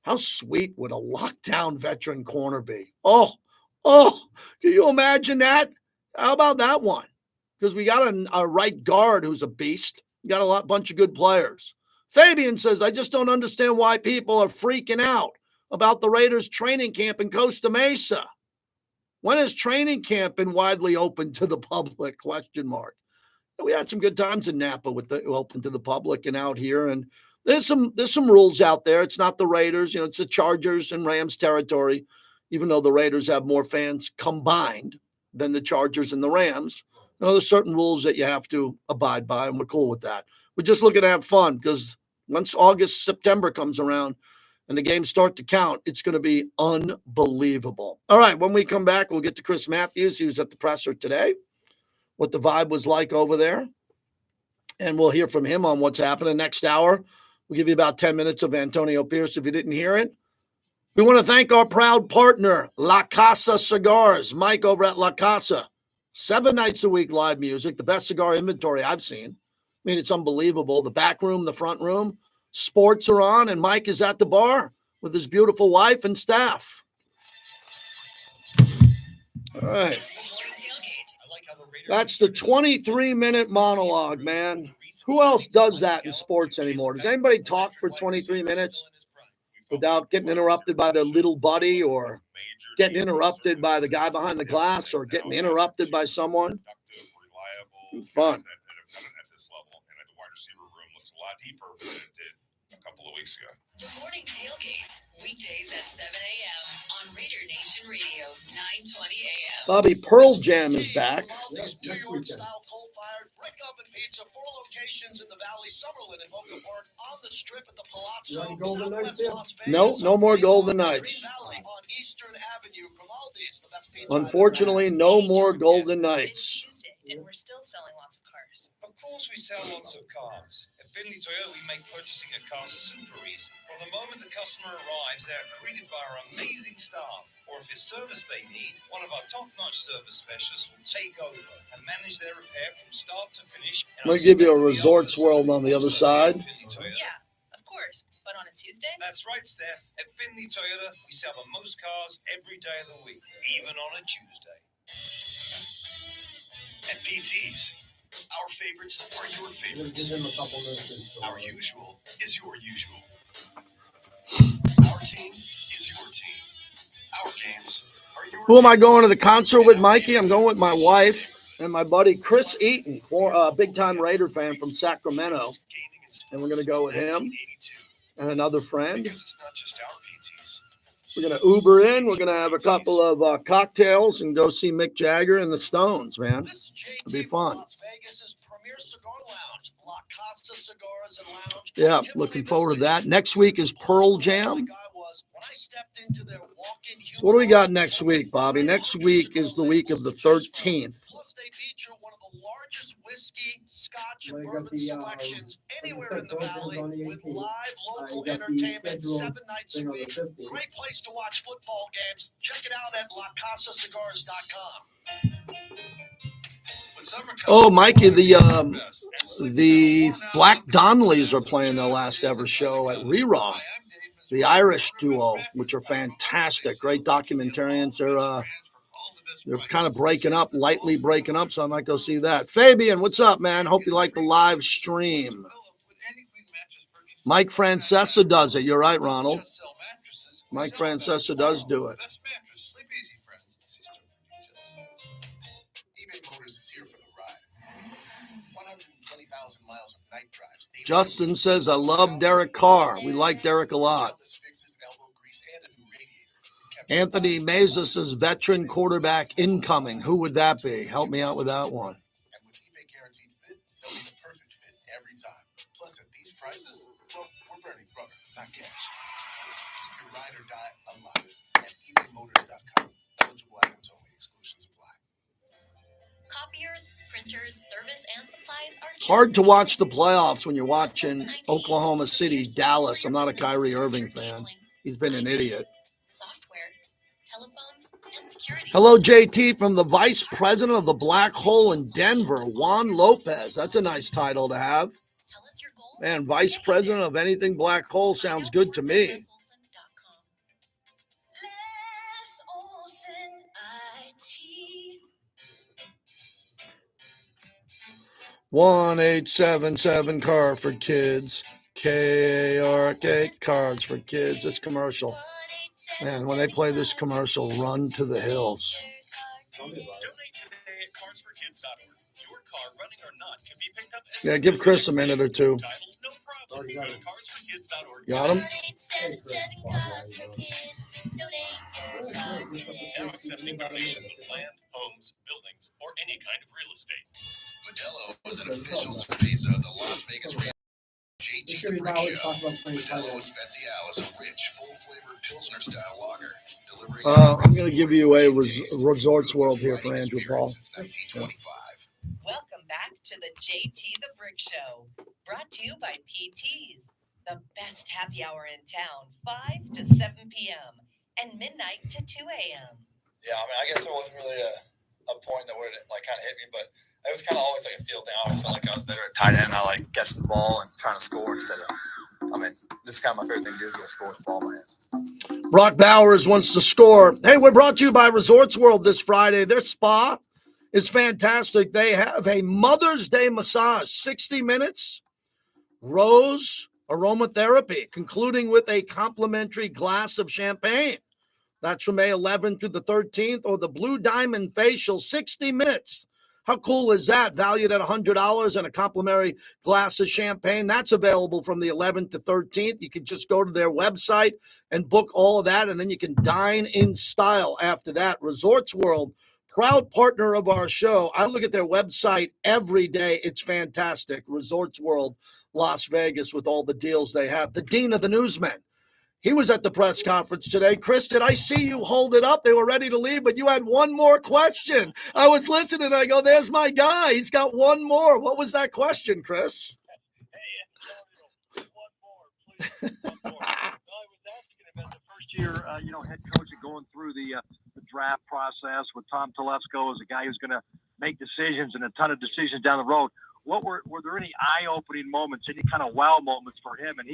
How sweet would a lockdown veteran corner be? Oh, can you imagine that? How about that one? Because we got a right guard who's a beast. We got a bunch of good players. Fabian says, I just don't understand why people are freaking out about the Raiders training camp in Costa Mesa. When has training camp been widely open to the public? ? We had some good times in Napa with the open to the public and out here. And there's some rules out there. It's not the Raiders. It's the Chargers and Rams territory, even though the Raiders have more fans combined than the Chargers and the Rams. There's certain rules that you have to abide by, and we're cool with that. We're just looking to have fun, because once August, September comes around and the games start to count, it's going to be unbelievable. All right, when we come back, we'll get to Chris Matthews. He was at the presser today, what the vibe was like over there, and we'll hear from him on what's happening. Next hour, we'll give you about 10 minutes of Antonio Pierce if you didn't hear it. We want to thank our proud partner, La Casa Cigars. Mike over at La Casa. 7 nights a week live music, the best cigar inventory I've seen. I mean, it's unbelievable. The back room, the front room, sports are on, and Mike is at the bar with his beautiful wife and staff. All right. That's the 23-minute monologue, man. Who else does that in sports anymore? Does anybody talk for 23 minutes without getting interrupted by their little buddy, or getting interrupted by the guy behind the glass, or getting interrupted by someone? It's fun. At this level, and at the wide receiver room looks a lot deeper than it did a couple of weeks ago. The Morning Tailgate, weekdays at 7 a.m. on Raider Nation Radio, 920 a.m. Bobby Pearl Jam is back. New York style coal-fired brick oven pizza, 4 locations in the Valley, Summerlin and Boca Park, on the Strip at the Palazzo, Southwest Las Vegas. No more Golden Knights. Valley on Eastern Avenue. Grimaldi's, the best pizza Unfortunately, no more Golden Knights. And we're still selling lots of cars. Of course we sell lots of cars. At Finley Toyota, we make purchasing a car super easy. From the moment the customer arrives, they're greeted by our amazing staff. Or if it's service they need, one of our top-notch service specialists will take over and manage their repair from start to finish. I'm going to give you a Resorts World on the other side. Yeah, of course. But on a Tuesday? That's right, Steph. At Finley Toyota, we sell the most cars every day of the week, even on a Tuesday. At PT's, our favorites are your favorites. Our usual is your usual. Our team is your team. Our games are your Who am I going to the concert with, Mikey? I'm going with my wife and my buddy Chris Eaton, a big-time Raider fan from Sacramento. And we're going to go with him and another friend. Because it's not just our PTs. We're going to Uber in. We're going to have a couple of cocktails and go see Mick Jagger and the Stones, man. It'll be fun. Las Vegas's premier cigar lounge, La Casa Cigars and Lounge. Yeah, looking forward to that. Next week is Pearl Jam. So what do we got next week, Bobby? Next week is the week of the 13th. Plus, they feature one of the largest whiskey, scotch, and bourbon selections anywhere in the valley with live local entertainment 7 nights a week. Great place to watch football games. Check it out at lacasacigars.com. Oh, Mikey, the Black Donnellys are playing their last ever show at Reraw. The Irish duo, which are fantastic, great documentarians. They're kind of lightly breaking up, so I might go see that. Fabian, what's up, man? Hope you like the live stream. Mike Francesa does it. You're right, Ronald. Mike Francesa does do it. eBay Motors is here for the ride. 120,000 miles of night drives. Justin says, I love Derek Carr. We like Derek a lot. Anthony Meza says, veteran quarterback incoming. Who would that be? Help me out with that one. And with eBay Guaranteed Fit, they'll be the perfect fit every time. Plus, at these prices, well, we're burning rubber, not cash. Keep your ride or die alive at ebaymotors.com. Eligible items only. Exclusions apply. Copiers, printers, service, and supplies are Hard to watch the playoffs when you're watching Oklahoma City, Dallas. I'm not a Kyrie Irving fan. He's been an idiot. software, telephones, and security. Hello, JT, from the Vice President of the Black Hole in Denver, Juan Lopez. That's a nice title to have. Tell us your goals. Man, Vice President of anything Black Hole sounds good to me. Les Olson IT. 1877 car for kids. KARK cards for kids. This commercial. Man, when they play this commercial, run to the hills. Donate today at carsforkids.org. Your car, running or not, can be picked up as Yeah, give Chris a minute or two. title, no problem. Go to carsforkids.org. Got him? Now accepting donations of land, homes, buildings, or any kind of real estate. Modelo is an official cerveza of the Las Vegas Rams. JT the Brick Show. Modelo Especial is a rich, full-flavored Pilsner-style lager. Delivering I'm going to give you a Resorts World here for Andrew Paul. Since 1925. Welcome back to the JT the Brick Show, brought to you by PT's, the best happy hour in town, 5 to 7 p.m. and midnight to 2 a.m. Yeah, I mean, I guess there wasn't really a point that would like kind of hit me, but it was kind of always like a feel thing. I always felt like I was better at tight end. I like catching the ball and trying to score instead of. I mean, this is kind of my favorite thing to do is go score with the ball in my hand. Brock Bowers wants to score. Hey, we're brought to you by Resorts World this Friday. Their spa is fantastic. They have a Mother's Day massage, 60 minutes, rose aromatherapy, concluding with a complimentary glass of champagne. That's from May 11th through the 13th, or the Blue Diamond Facial, 60 minutes. How cool is that? Valued at $100 and a complimentary glass of champagne. That's available from the 11th to 13th. You can just go to their website and book all of that, and then you can dine in style after that. Resorts World, proud partner of our show. I look at their website every day. It's fantastic. Resorts World, Las Vegas, with all the deals they have. The Dean of the Newsmen. He was at the press conference today. Chris, did I see you hold it up? They were ready to leave, but you had one more question. I was listening. I go, there's my guy. He's got one more. What was that question, Chris? One more, please. One more. I was asking him as the first year, head coach and going through the draft process with Tom Telesco as a guy who's going to make decisions and a ton of decisions down the road. Were there any eye-opening moments, any kind of wow moments for him? And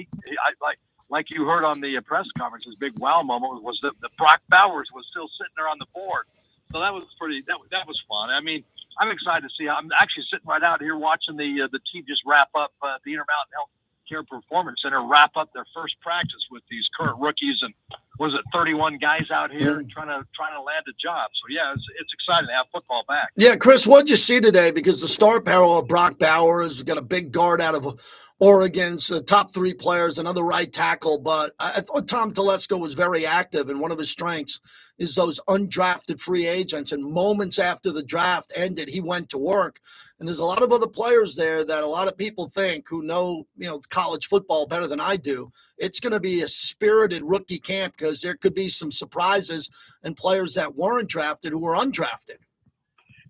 like you heard on the press conference, his big wow moment was that Brock Bowers was still sitting there on the board. So that was that was fun. I mean, I'm excited to see. I'm actually sitting right out here watching the team just wrap up the Intermountain Health Care Performance Center wrap up their first practice with these current rookies, and was it 31 guys out here trying to land a job. So yeah, it's exciting to have football back. Yeah, Chris, what'd you see today? Because the star apparel of Brock Bowers got a big guard out of Oregon's top 3 players, another right tackle. But I thought Tom Telesco was very active, and one of his strengths is those undrafted free agents. And moments after the draft ended, he went to work. And there's a lot of other players there that a lot of people think who know, college football better than I do. It's going to be a spirited rookie camp because there could be some surprises and players that weren't drafted who were undrafted.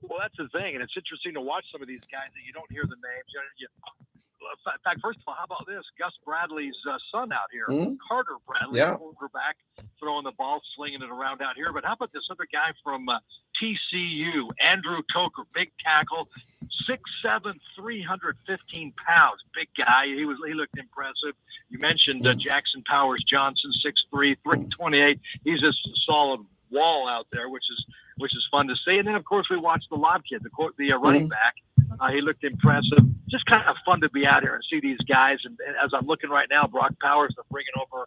Well, that's the thing, and it's interesting to watch some of these guys that you don't hear the names. In fact, first of all, how about this? Gus Bradley's son out here, Carter Bradley, quarterback, throwing the ball, slinging it around out here. But how about this other guy from TCU, Andrew Coker, big tackle, 6'7", 315 pounds, big guy. He looked impressive. You mentioned Jackson Powers Johnson, 6'3", 328. He's just a solid wall out there, which is fun to see. And then, of course, we watched the lob kid, the running back. He looked impressive. Just kind of fun to be out here and see these guys. And as I'm looking right now, Brock Powers, they're bringing over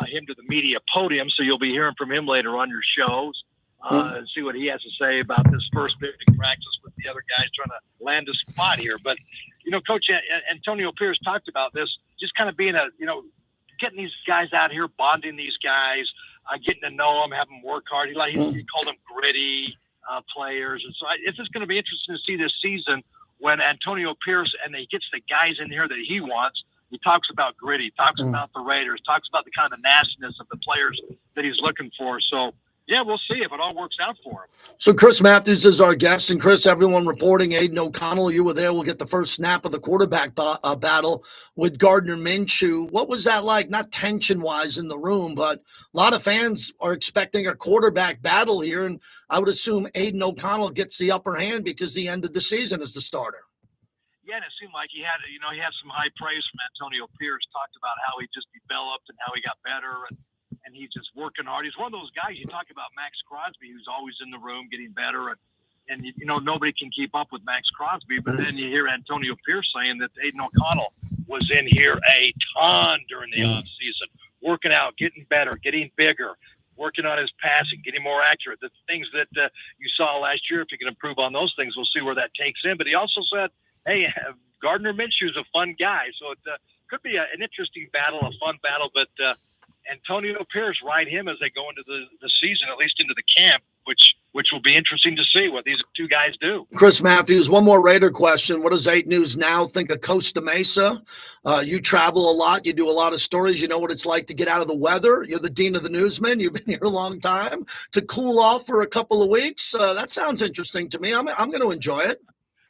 him to the media podium, so you'll be hearing from him later on your shows and see what he has to say about this first big practice with the other guys trying to land a spot here. But, Coach Antonio Pierce talked about this, just kind of being getting these guys out here, bonding these guys, getting to know them, having them work hard. He called them gritty players. And so it's just going to be interesting to see this season when Antonio Pierce and he gets the guys in here that he wants. He talks about gritty, talks about the Raiders, talks about the kind of nastiness of the players that he's looking for. So, yeah, we'll see if it all works out for him. So Chris Matthews is our guest. And Chris, everyone reporting, Aiden O'Connell, you were there. We'll get the first snap of the quarterback battle with Gardner Minshew. What was that like? Not tension-wise in the room, but a lot of fans are expecting a quarterback battle here. And I would assume Aiden O'Connell gets the upper hand because he ended the season as the starter. Yeah, and it seemed like he had some high praise from Antonio Pierce, talked about how he just developed and how he got better and he's just working hard. He's one of those guys, you talk about Max Crosby, who's always in the room getting better, and nobody can keep up with Max Crosby, but then you hear Antonio Pierce saying that Aiden O'Connell was in here a ton during the offseason, working out, getting better, getting bigger, working on his passing, getting more accurate. The things that you saw last year, if you can improve on those things, we'll see where that takes him. But he also said, hey, Gardner Minshew's a fun guy, so it could be an interesting battle, a fun battle, but Antonio Pierce ride him as they go into the season, at least into the camp, which will be interesting to see what these two guys do. Chris Matthews, one more Raider question. What does 8 News Now think of Costa Mesa? You travel a lot. You do a lot of stories. You know what it's like to get out of the weather. You're the dean of the newsmen. You've been here a long time. To cool off for a couple of weeks, that sounds interesting to me. I'm going to enjoy it.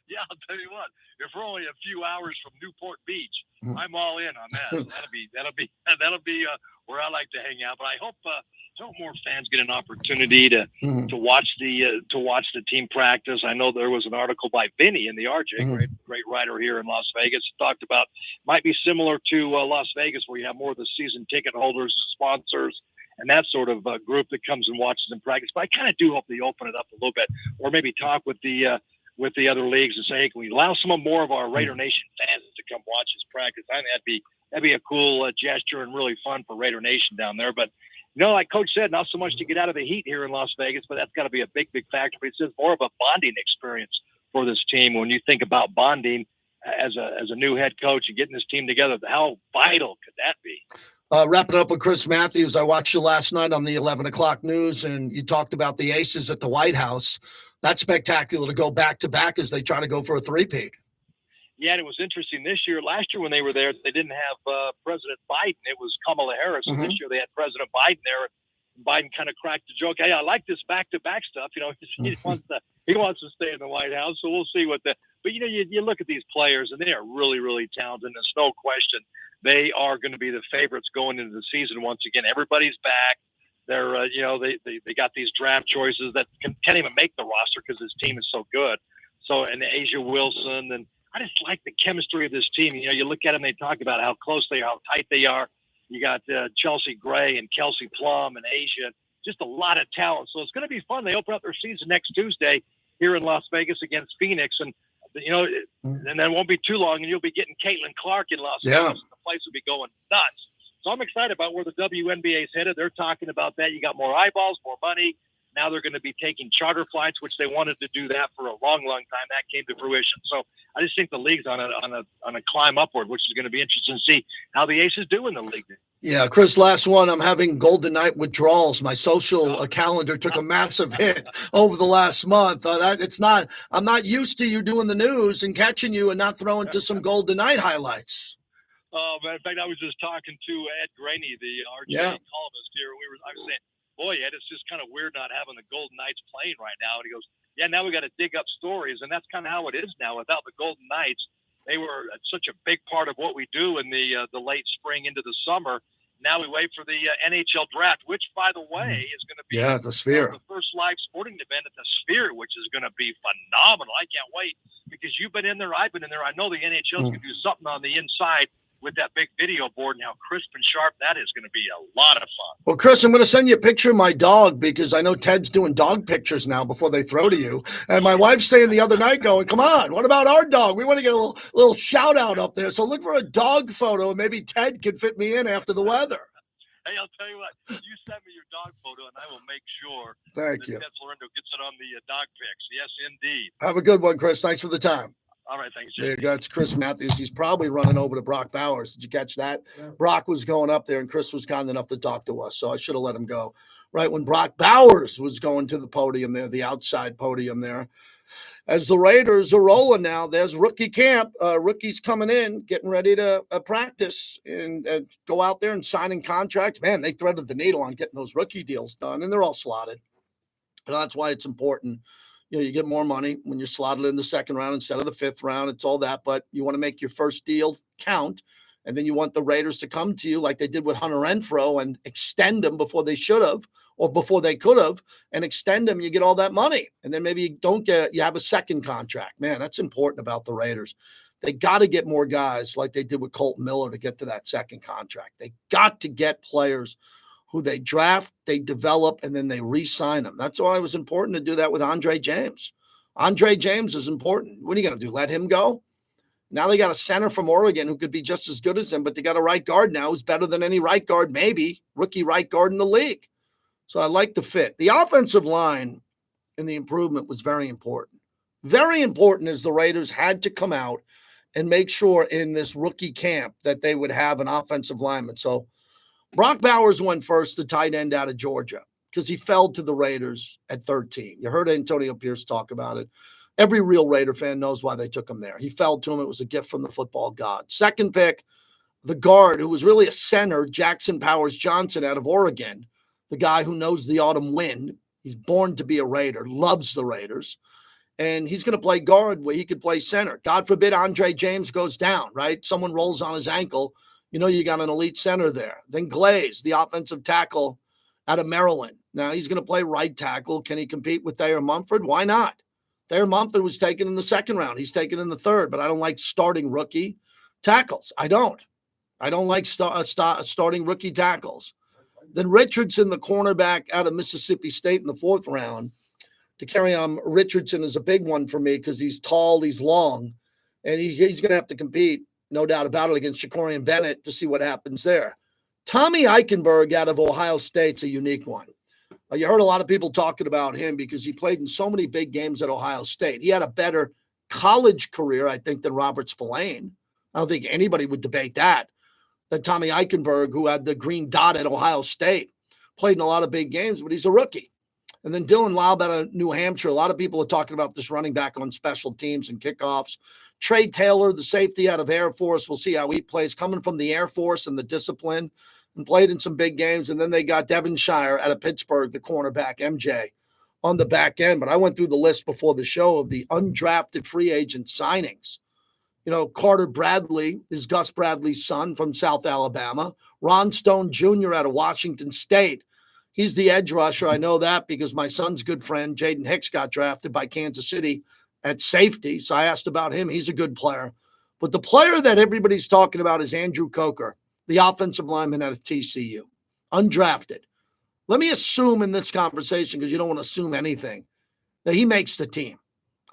Yeah, I'll tell you what. If we're only a few hours from Newport Beach, I'm all in on that. That'll be where I like to hang out. But I hope more fans get an opportunity to watch the team practice. I know there was an article by Vinny in the RJ, great writer here in Las Vegas, talked about might be similar to Las Vegas, where you have more of the season ticket holders, sponsors, and that sort of group that comes and watches them practice. But I kind of do hope they open it up a little bit, or maybe talk with the other leagues and say, hey, can we allow some more of our Raider Nation fans to come watch this practice? I think that'd be a cool gesture and really fun for Raider Nation down there. But, like Coach said, not so much to get out of the heat here in Las Vegas, but that's got to be a big, big factor. But it's just more of a bonding experience for this team. When you think about bonding as a new head coach and getting this team together, how vital could that be? Wrapping up with Chris Matthews, I watched you last night on the 11 o'clock news, and you talked about the Aces at the White House. That's spectacular to go back-to-back as they try to go for a three-peat. Yeah, and it was interesting this year. Last year when they were there, they didn't have President Biden. It was Kamala Harris. And this year they had President Biden there. And Biden kind of cracked the joke. Hey, I like this back-to-back stuff. He wants to stay in the White House, so we'll see what the – but, you look at these players, and they are really, really talented. And there's no question they are going to be the favorites going into the season once again. Everybody's back. They're, they got these draft choices that can't even make the roster because this team is so good. So, and Asia Wilson, and I just like the chemistry of this team. You look at them, they talk about how close they are, how tight they are. You got Chelsea Gray and Kelsey Plum and Asia, just a lot of talent. So it's going to be fun. They open up their season next Tuesday here in Las Vegas against Phoenix. And, and then it won't be too long, and you'll be getting Caitlin Clark in Las Vegas. The place will be going nuts. So I'm excited about where the WNBA is headed. They're talking about that. You got more eyeballs, more money. Now they're going to be taking charter flights, which they wanted to do that for a long, long time. That came to fruition. So I just think the league's on a climb upward, which is going to be interesting to see how the Aces do in the league. Yeah, Chris, last one. I'm having Golden Knight withdrawals. My social calendar took a massive hit over the last month. I'm not used to you doing the news and catching you and not throwing to some Golden Knight highlights. Oh, man, in fact, I was just talking to Ed Graney, the RJ columnist here. I was saying, boy, Ed, it's just kind of weird not having the Golden Knights playing right now. And he goes, yeah, now we got to dig up stories. And that's kind of how it is now. Without the Golden Knights, they were such a big part of what we do in the late spring into the summer. Now we wait for the NHL draft, which, by the way, is going to be the Sphere. The first live sporting event at the Sphere, which is going to be phenomenal. I can't wait because you've been in there. I've been in there. I know the NHL can do something on the inside with that big video board and how crisp and sharp that is going to be a lot of fun. Well, Chris, I'm going to send you a picture of my dog because I know Ted's doing dog pictures now before they throw to you. And my wife's saying the other night going, come on, what about our dog? We want to get a little shout out up there. So look for a dog photo and maybe Ted can fit me in after the weather. Hey, I'll tell you what, you send me your dog photo and I will make sure Thank that you. Ted Florendo gets it on the dog pics. Yes, indeed. Have a good one, Chris. Thanks for the time. All right, thanks. There you go. It's Chris Matthews. He's probably running over to Brock Bowers. Did you catch that? Yeah. Brock was going up there, and Chris was kind enough to talk to us, so I should have let him go. Right when Brock Bowers was going to the podium there, the outside podium there. As the Raiders are rolling now, there's rookie camp. Rookies coming in, getting ready to practice and go out there and signing contracts. Man, they threaded the needle on getting those rookie deals done, and they're all slotted. And that's why it's important. You get more money when you're slotted in the second round instead of the fifth round. It's all that, but you want to make your first deal count, and then you want the Raiders to come to you like they did with Hunter Renfrow and extend them before they should have or before they could have, and extend them. You get all that money, and then maybe you have a second contract. Man, that's important about the Raiders. They got to get more guys like they did with Colton Miller to get to that second contract. They got to get players who they draft, they develop, and then they re-sign them. That's why it was important to do that with Andre James. Andre James is important. What are you going to do, let him go? Now they got a center from Oregon who could be just as good as him, but they got a right guard now who's better than any right guard, maybe, rookie right guard in the league. So I like the fit. The offensive line and the improvement was very important. Very important as the Raiders had to come out and make sure in this rookie camp that they would have an offensive lineman. So Brock Bowers went first, the tight end out of Georgia, because he fell to the Raiders at 13. You heard Antonio Pierce talk about it. Every real Raider fan knows why they took him there. He fell to him. It was a gift from the football god. Second pick, the guard, who was really a center, Jackson Powers Johnson out of Oregon, the guy who knows the autumn wind. He's born to be a Raider, loves the Raiders. And he's going to play guard where he could play center. God forbid Andre James goes down, right? Someone rolls on his ankle. You got an elite center there. Then Glaze, the offensive tackle out of Maryland. Now he's going to play right tackle. Can he compete with Thayer Mumford? Why not? Thayer Mumford was taken in the second round. He's taken in the third, but I don't like starting rookie tackles. I don't like starting rookie tackles. Then Richardson, the cornerback out of Mississippi State in the fourth round. To carry on, Richardson is a big one for me because he's tall, he's long, and he's going to have to compete, no doubt about it, against Jacorian Bennett to see what happens there. Tommy Eichenberg out of Ohio State's a unique one. You heard a lot of people talking about him because he played in so many big games at Ohio State. He had a better college career, I think, than Robert Spillane. I don't think anybody would debate that. That Tommy Eichenberg, who had the green dot at Ohio State, played in a lot of big games, but he's a rookie. And then Dylan Laub out of New Hampshire. A lot of people are talking about this running back on special teams and kickoffs. Trey Taylor, the safety out of Air Force. We'll see how he plays, coming from the Air Force and the discipline, and played in some big games. And then they got Devin Shire out of Pittsburgh, the cornerback, MJ, on the back end. But I went through the list before the show of the undrafted free agent signings. Carter Bradley is Gus Bradley's son from South Alabama. Ron Stone Jr. out of Washington State. He's the edge rusher. I know that because my son's good friend, Jaden Hicks, got drafted by Kansas City at safety. So I asked about him. He's a good player. But the player that everybody's talking about is Andrew Coker, the offensive lineman out of TCU, undrafted. Let me assume in this conversation, because you don't want to assume anything, that he makes the team.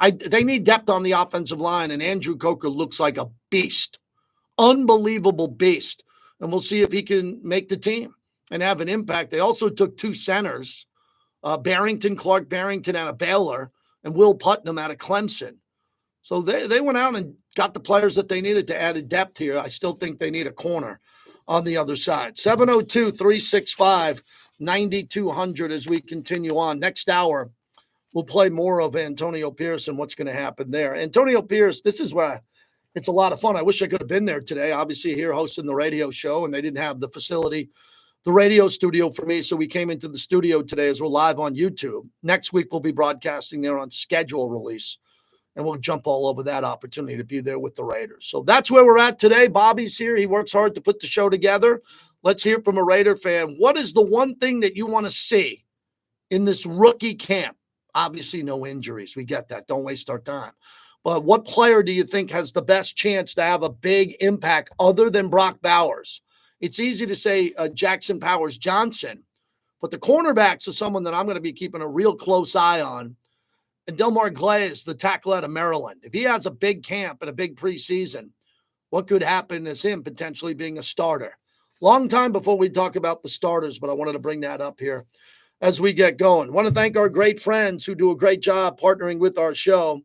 They need depth on the offensive line, and Andrew Coker looks like a beast, unbelievable beast. And we'll see if he can make the team and have an impact. They also took two centers, Barrington, Clark Barrington out of Baylor, and Will Putnam out of Clemson. So they went out and got the players that they needed to add a depth here. I still think they need a corner on the other side. 702-365-9200 as we continue on. Next hour, we'll play more of Antonio Pierce and what's going to happen there. Antonio Pierce, this is where it's a lot of fun. I wish I could have been there today. Obviously here hosting the radio show, and they didn't have the facility, the radio studio for me. So we came into the studio today as we're live on YouTube. Next week, we'll be broadcasting there on schedule release, and we'll jump all over that opportunity to be there with the Raiders. So that's where we're at today. Bobby's here. He works hard to put the show together. Let's hear from a Raider fan. What is the one thing that you want to see in this rookie camp? Obviously, no injuries. We get that. Don't waste our time. But what player do you think has the best chance to have a big impact other than Brock Bowers? It's easy to say Jackson Powers Johnson, but the cornerbacks are someone that I'm going to be keeping a real close eye on. And Delmar Glaze, the tackle out of Maryland. If he has a big camp and a big preseason, what could happen is him potentially being a starter. Long time before we talk about the starters, but I wanted to bring that up here as we get going. I want to thank our great friends who do a great job partnering with our show.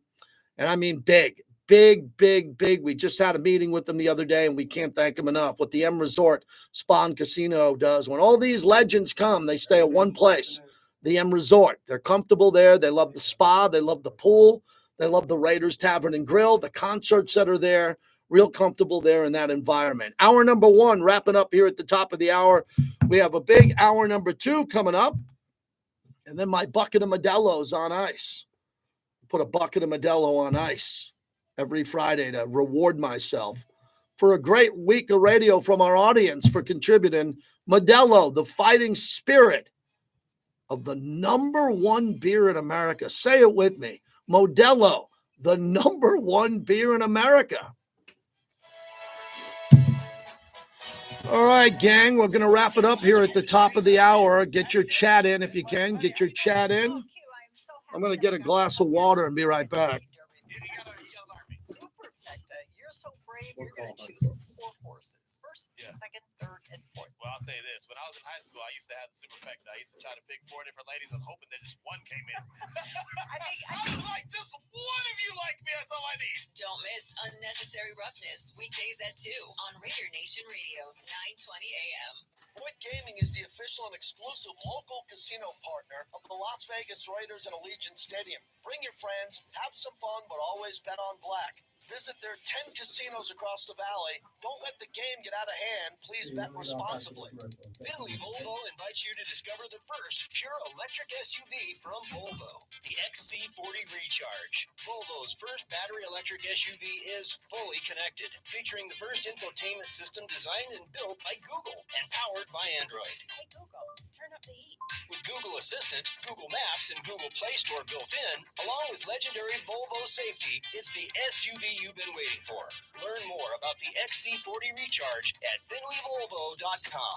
And I mean big. We just had a meeting with them the other day, and we can't thank them enough. What the M Resort Spa and Casino does. When all these legends come, they stay at one place, the M Resort. They're comfortable there. They love the spa. They love the pool. They love the Raiders Tavern and Grill, the concerts that are there. Real comfortable there in that environment. Hour number one, wrapping up here at the top of the hour. We have a big hour number two coming up. And then my bucket of Modelo's on ice. Put a bucket of Modelo on ice every Friday to reward myself for a great week of radio from our audience for contributing. Modelo, the fighting spirit of the number one beer in America. Say it with me. Modelo, the number one beer in America. All right, gang, we're going to wrap it up here at the top of the hour. Get your chat in if you can. Get your chat in. I'm going to get a glass of water and be right back. You're so brave, you're going to choose 4 horses. First, second, third, and fourth. Well, I'll tell you this. When I was in high school, I used to have the superfecta. I used to try to pick 4 different ladies and hoping that just one came in. I was like, just one of you like me. That's all I need. Don't miss Unnecessary Roughness, weekdays at 2 on Raider Nation Radio, 920 AM. Boyd Gaming is the official and exclusive local casino partner of the Las Vegas Raiders and Allegiant Stadium. Bring your friends, have some fun, but always bet on black. Visit their 10 casinos across the valley. Don't let the game get out of hand. Please bet responsibly. Finley Volvo invites you to discover the first pure electric SUV from Volvo, the XC40 Recharge. Volvo's first battery electric SUV is fully connected, featuring the first infotainment system designed and built by Google and powered by Android. Hey, Google, turn up the heat. With Google Assistant, Google Maps, and Google Play Store built in, along with legendary Volvo safety, it's the SUV you've been waiting for. Learn more about the XC40 Recharge at FinleyVolvo.com.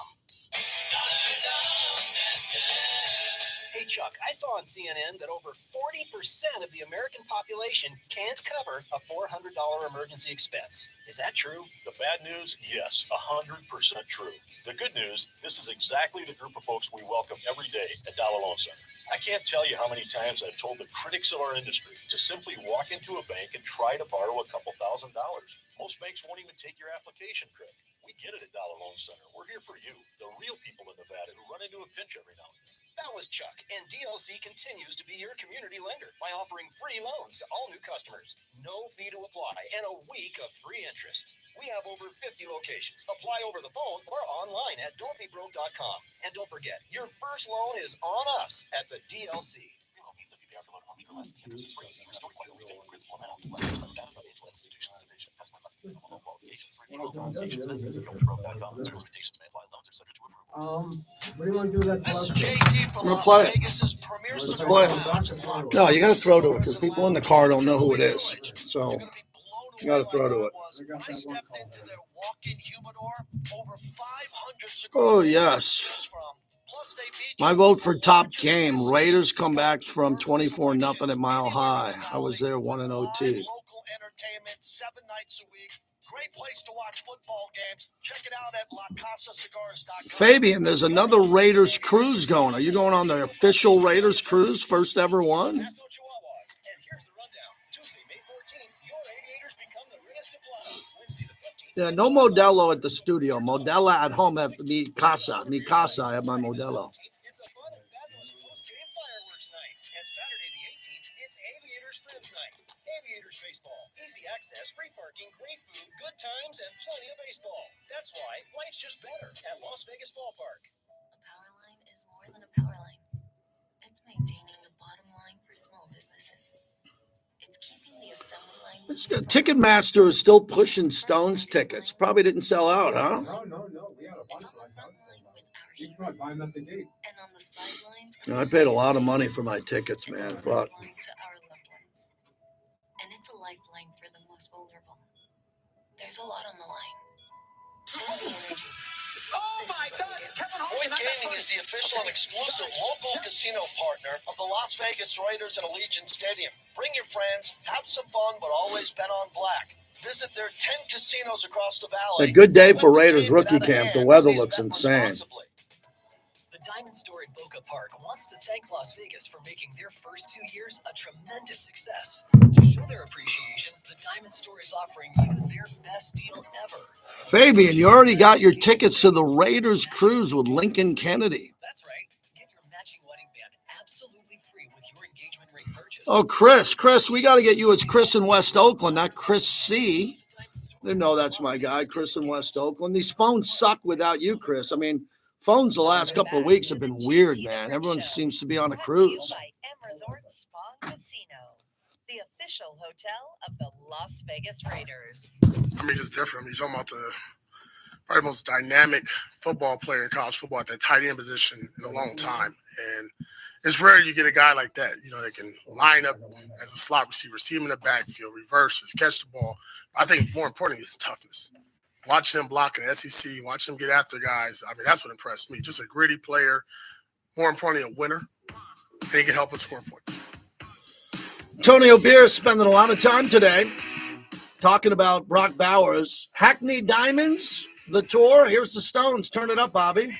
Hey Chuck, I saw on CNN that over 40% of the American population can't cover a $400 emergency expense. Is that true? The bad news, yes, 100% true. The good news, this is exactly the group of folks we welcome every day at Dollar Loan Center. I can't tell you how many times I've told the critics of our industry to simply walk into a bank and try to borrow a couple $1,000. Most banks won't even take your application, Craig. We get it at Dollar Loan Center. We're here for you, the real people in Nevada who run into a pinch every now and then. That was Chuck, and DLC continues to be your community lender by offering free loans to all new customers. No fee to apply and a week of free interest. We have over 50 locations. Apply over the phone or online at don'tbebroke.com. And don't forget, your first loan is on us at the DLC. What do you want to do with that? This is JT from I'm gonna Las play it. Vegas's premier Let's play it. No, you got to throw to it because people in the car don't know who it is. So you got to throw to it. I stepped into their walk-in humidor. Over 500 cigars. Oh, yes. My vote for top game. Raiders come back from 24-0 at Mile High. I was there 1-0 OT. Local entertainment 7 nights a week. Great place to watch football games. Check it out at LaCasaCigars.com. Fabian, there's another Raiders cruise going. Are you going on the official Raiders cruise, first ever one? Nassau Chihuahuas. And here's the rundown. Tuesday, May 14th, your aviators become the Reyes de Plata. Wednesday, the 15th. Yeah, no Modelo at the studio. Modelo at home at Mi Casa. Mi Casa, I have my Modelo. It's a fun and fabulous post-game fireworks night. And Saturday, the 18th, it's Aviators Friends Night. Aviators Baseball. Easy access, free parking, great food, good times, and plenty of baseball. That's why life's just better at Las Vegas Ballpark. A power line is more than a power line. It's maintaining the bottom line for small businesses. It's keeping the assembly line moving. Ticketmaster is still pushing Stones tickets. Probably didn't sell out, huh? No. We had a bunch like that. You can buy them at the gate. And on the sidelines, I paid a lot of money for my tickets, man. But to our loved ones. And it's a lifeline for the most vulnerable. There's a lot on the line. And the energy. Oh my God! Point Gaming is the official and exclusive local casino partner of the Las Vegas Raiders at Allegiant Stadium. Bring your friends, have some fun, but always bet on black. Visit their 10 casinos across the valley. a good day for Raiders rookie camp. The weather looks insane. The Diamond Store at Boca Park wants to thank Las Vegas for making their first 2 years a tremendous success. To show their appreciation, the Diamond Store is offering you their best deal ever. Fabian, you already got your tickets to the Raiders cruise with Lincoln Kennedy. That's right. Get your matching wedding band absolutely free with your engagement ring purchase. Oh, Chris, we got to get you as Chris in West Oakland, not Chris C. I didn't know that's my guy, Chris in West Oakland. These phones suck without you, Chris. I mean, phones the last couple of weeks have been weird, man. Everyone seems to be on a cruise. By M Resort Spa Casino, the official hotel of the Las Vegas Raiders. I mean, it's different. I mean, you're talking about the probably the most dynamic football player in college football at that tight end position in a long time. And it's rare you get a guy like that, that can line up as a slot receiver, see him in the backfield, reverses, catch the ball. I think more importantly is toughness. Watching him block in the SEC, watching him get after guys, I mean, that's what impressed me. Just a gritty player, more importantly, a winner, and he can help us score points. Antonio Beer is spending a lot of time today talking about Brock Bowers. Hackney Diamonds, the tour. Here's the Stones. Turn it up, Bobby.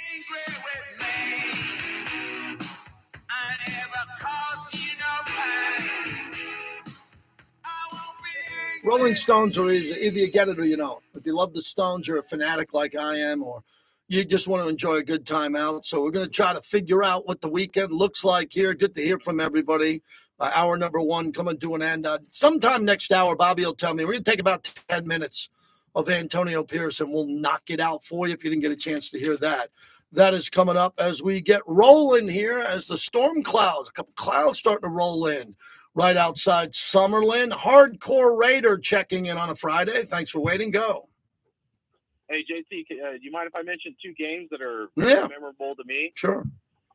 Rolling Stones are easy. Either you get it or you don't. If you love the Stones, you're a fanatic like I am, or you just want to enjoy a good time out. So we're going to try to figure out what the weekend looks like here. Good to hear from everybody. Hour number one coming to an end. Sometime next hour, Bobby will tell me. We're going to take about 10 minutes of Antonio Pierce, and we'll knock it out for you if you didn't get a chance to hear that. That is coming up as we get rolling here as the storm clouds, a couple clouds starting to roll in right outside Summerlin. Hardcore Raider checking in on a Friday. Thanks for waiting. Go. Hey, JT, do you mind if I mention two games that are memorable to me? Sure.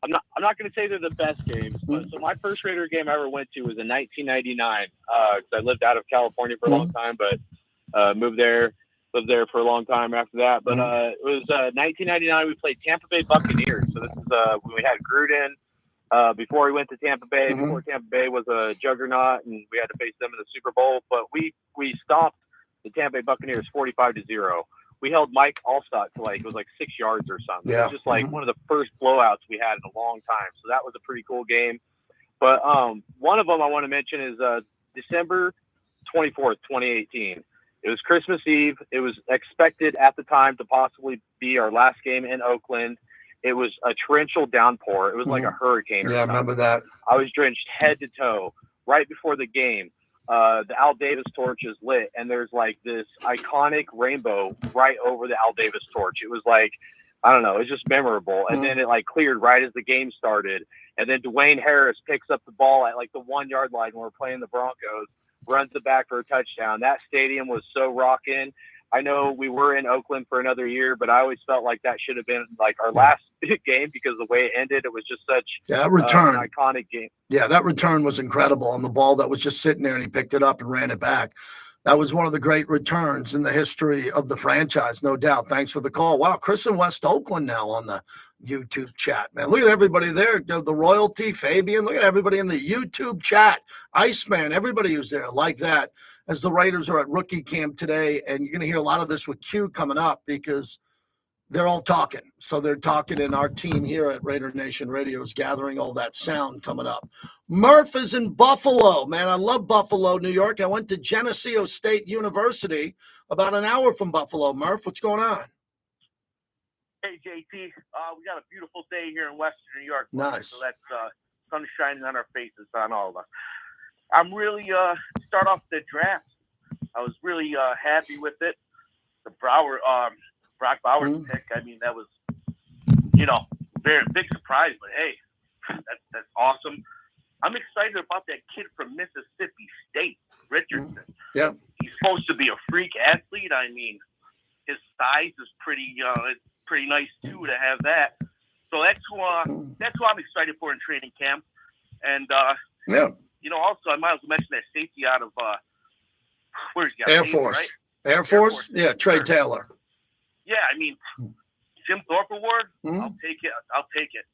I'm not going to say they're the best games, but so my first Raider game I ever went to was in 1999. Because I lived out of California for a long time, but moved there, lived there for a long time after that. But it was 1999. We played Tampa Bay Buccaneers. So this is when we had Gruden. Before we went to Tampa Bay, before Tampa Bay was a juggernaut, and we had to face them in the Super Bowl. But we stopped the Tampa Bay Buccaneers 45-0. We held Mike Allstott to it was 6 yards or something. Yeah. It was just one of the first blowouts we had in a long time. So that was a pretty cool game. But one of them I want to mention is December 24th, 2018. It was Christmas Eve. It was expected at the time to possibly be our last game in Oakland. It was a torrential downpour. It was like a hurricane. Yeah, I remember that. I was drenched head to toe right before the game. The Al Davis torch is lit, and there's this iconic rainbow right over the Al Davis torch. It was I don't know, it was just memorable. And then it cleared right as the game started. And then Dwayne Harris picks up the ball at the 1 yard line when we're playing the Broncos, runs it back for a touchdown. That stadium was so rocking. I know we were in Oakland for another year, but I always felt like that should have been our last game because the way it ended, it was just such return. An iconic game. Yeah, that return was incredible on the ball that was just sitting there, and he picked it up and ran it back. That was one of the great returns in the history of the franchise, no doubt. Thanks for the call. Wow, Chris in West Oakland now on the YouTube chat, man. Look at everybody there. The royalty, Fabian. Look at everybody in the YouTube chat. Iceman, everybody who's there like that. As the Raiders are at rookie camp today, and you're going to hear a lot of this with Q coming up because they're all talking. So they're talking, and our team here at Raider Nation Radio is gathering all that sound coming up. Murph is in Buffalo. Man, I love Buffalo, New York. I went to Geneseo State University about an hour from Buffalo. Murph, what's going on? Hey, JT. We got a beautiful day here in Western New York. Nice. So that's sun shining on our faces, on all of us. I'm really, start off the draft. I was really happy with it. The Brock Bowers pick, I mean, that was, very big surprise, but hey, that's awesome. I'm excited about that kid from Mississippi State, Richardson. Yeah. He's supposed to be a freak athlete. I mean, his size is pretty nice too to have that. So that's who I'm excited for in training camp. And also I might as well mention that safety out of where's he? Air Force. Right? Air Force? Yeah, Trey Taylor. Yeah, I mean, Jim Thorpe Award, I'll take it.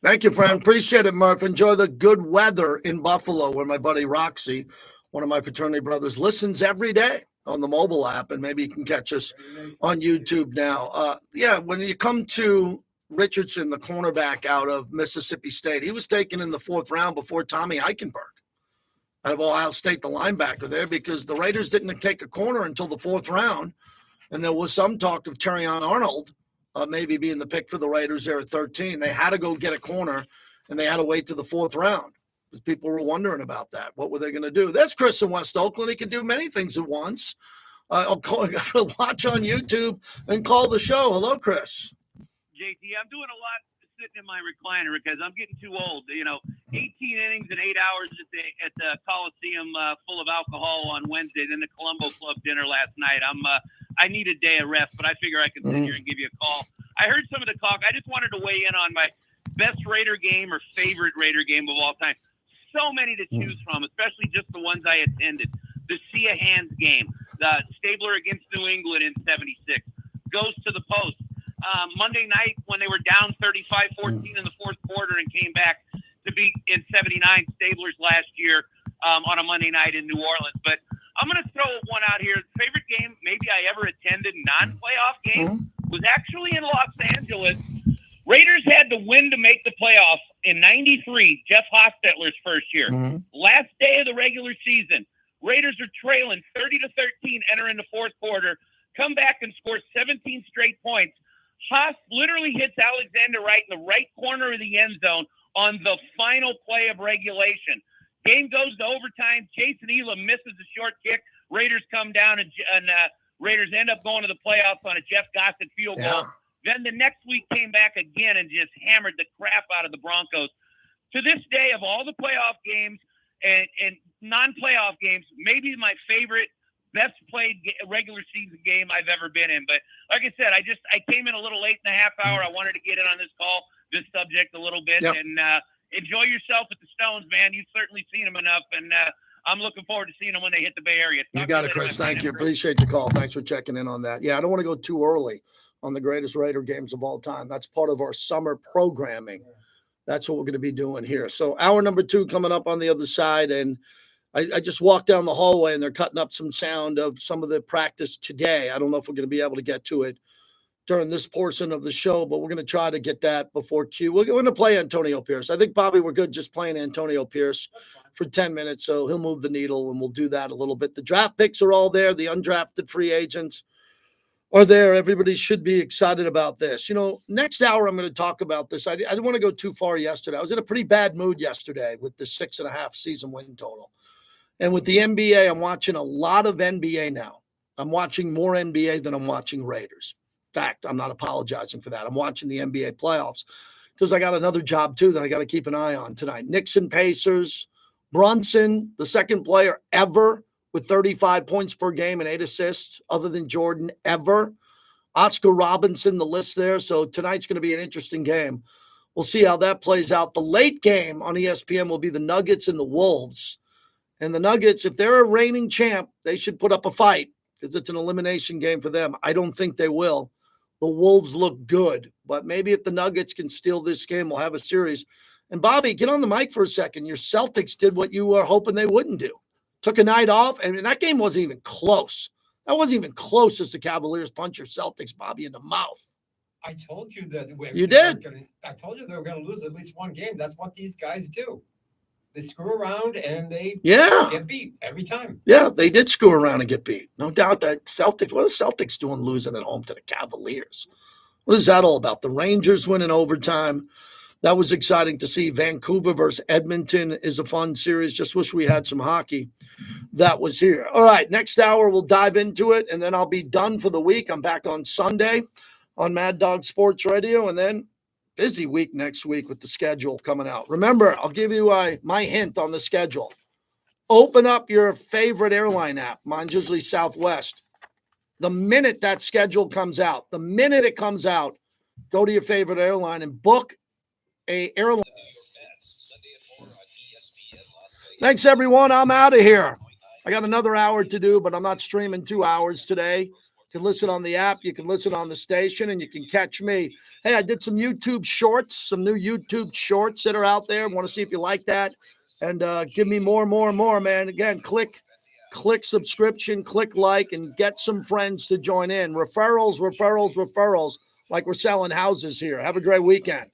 Thank you, friend. Appreciate it, Murph. Enjoy the good weather in Buffalo, where my buddy Roxy, one of my fraternity brothers, listens every day on the mobile app, and maybe you can catch us on YouTube now. When you come to Richardson, the cornerback out of Mississippi State, he was taken in the 4th round before Tommy Eichenberg out of Ohio State, the linebacker there, because the Raiders didn't take a corner until the 4th round. And there was some talk of Terrion Arnold maybe being the pick for the Raiders there at 13. They had to go get a corner, and they had to wait to the 4th round because people were wondering about that. What were they going to do? That's Chris in West Oakland. He can do many things at once. I'll watch on YouTube and call the show. Hello, Chris. JT, I'm doing a lot sitting in my recliner because I'm getting too old. 18 innings and 8 hours at the Coliseum full of alcohol on Wednesday, then the Colombo Club dinner last night. I need a day of rest, but I figure I can sit here and give you a call. I heard some of the talk. I just wanted to weigh in on my best Raider game or favorite Raider game of all time. So many to choose from, especially just the ones I attended. The Sia Hands game, the Stabler against New England in '76, goes to the post. Monday night when they were down 35-14 in the 4th quarter and came back to beat in '79 Stablers last year on a Monday night in New Orleans. But I'm going to throw one out here. Favorite game maybe I ever attended, non-playoff game, was actually in Los Angeles. Raiders had the win to make the playoffs in '93, Jeff Hostetler's first year. Last day of the regular season, Raiders are trailing 30-13, entering the 4th quarter, come back and score 17 straight points. Haas literally hits Alexander Wright in the right corner of the end zone on the final play of regulation. Game goes to overtime. Jason Elam misses a short kick. Raiders come down, and Raiders end up going to the playoffs on a Jeff Gossett field goal. Then the next week came back again and just hammered the crap out of the Broncos. To this day, of all the playoff games and non-playoff games, maybe my favorite, best played regular season game I've ever been in. But like I said, I came in a little late in the half hour. I wanted to get in on this call, this subject a little bit, and enjoy yourself at the Stones, man. You've certainly seen them enough, and I'm looking forward to seeing them when they hit the Bay Area. You got it, Chris. Thank you. Appreciate the call. Thanks for checking in on that. Yeah, I don't want to go too early on the greatest Raider games of all time. That's part of our summer programming. That's what we're going to be doing here. So hour number 2 coming up on the other side, and I just walked down the hallway, and they're cutting up some sound of some of the practice today. I don't know if we're going to be able to get to it during this portion of the show, but we're going to try to get that before Q. We're going to play Antonio Pierce. I think, Bobby, we're good just playing Antonio Pierce for 10 minutes, so he'll move the needle, and we'll do that a little bit. The draft picks are all there. The undrafted free agents are there. Everybody should be excited about this. Next hour I'm going to talk about this. I didn't want to go too far yesterday. I was in a pretty bad mood yesterday with the 6.5 season win total. And with the NBA, I'm watching a lot of NBA now. I'm watching more NBA than I'm watching Raiders. In fact, I'm not apologizing for that. I'm watching the NBA playoffs because I got another job, too, that I got to keep an eye on tonight. Knicks and Pacers. Brunson, the second player ever with 35 points per game and 8 assists, other than Jordan, ever. Oscar Robinson, the list there. So tonight's going to be an interesting game. We'll see how that plays out. The late game on ESPN will be the Nuggets and the Wolves. And the Nuggets, if they're a reigning champ, they should put up a fight because it's an elimination game for them. I don't think they will. The Wolves look good, but maybe if the Nuggets can steal this game, we'll have a series. And Bobby, get on the mic for a second. Your Celtics did what you were hoping they wouldn't do. Took a night off, and that game wasn't even close. That wasn't even close as the Cavaliers punch your Celtics, Bobby, in the mouth. I told you that. You did. I told you they were going to lose at least one game. That's what these guys do. They screw around and they get beat every time. Yeah, they did screw around and get beat. No doubt that Celtics, what are Celtics doing losing at home to the Cavaliers? What is that all about? The Rangers winning overtime. That was exciting to see. Vancouver versus Edmonton is a fun series. Just wish we had some hockey that was here. All right, next hour we'll dive into it, and then I'll be done for the week. I'm back on Sunday on Mad Dog Sports Radio, and then busy week next week with the schedule coming out. Remember, I'll give you my hint on the schedule. Open up your favorite airline app. Mine's usually Southwest. The minute that schedule comes out, the minute it comes out, go to your favorite airline and book a airline. Thanks, everyone. I'm out of here. I got another hour to do, but I'm not streaming 2 hours today. You can listen on the app, you can listen on the station, and you can catch me. Hey, I did some YouTube shorts, some new YouTube shorts that are out there. Want to see if you like that. And give me more, man. Again, click subscription, click like, and get some friends to join in. Referrals, like we're selling houses here. Have a great weekend.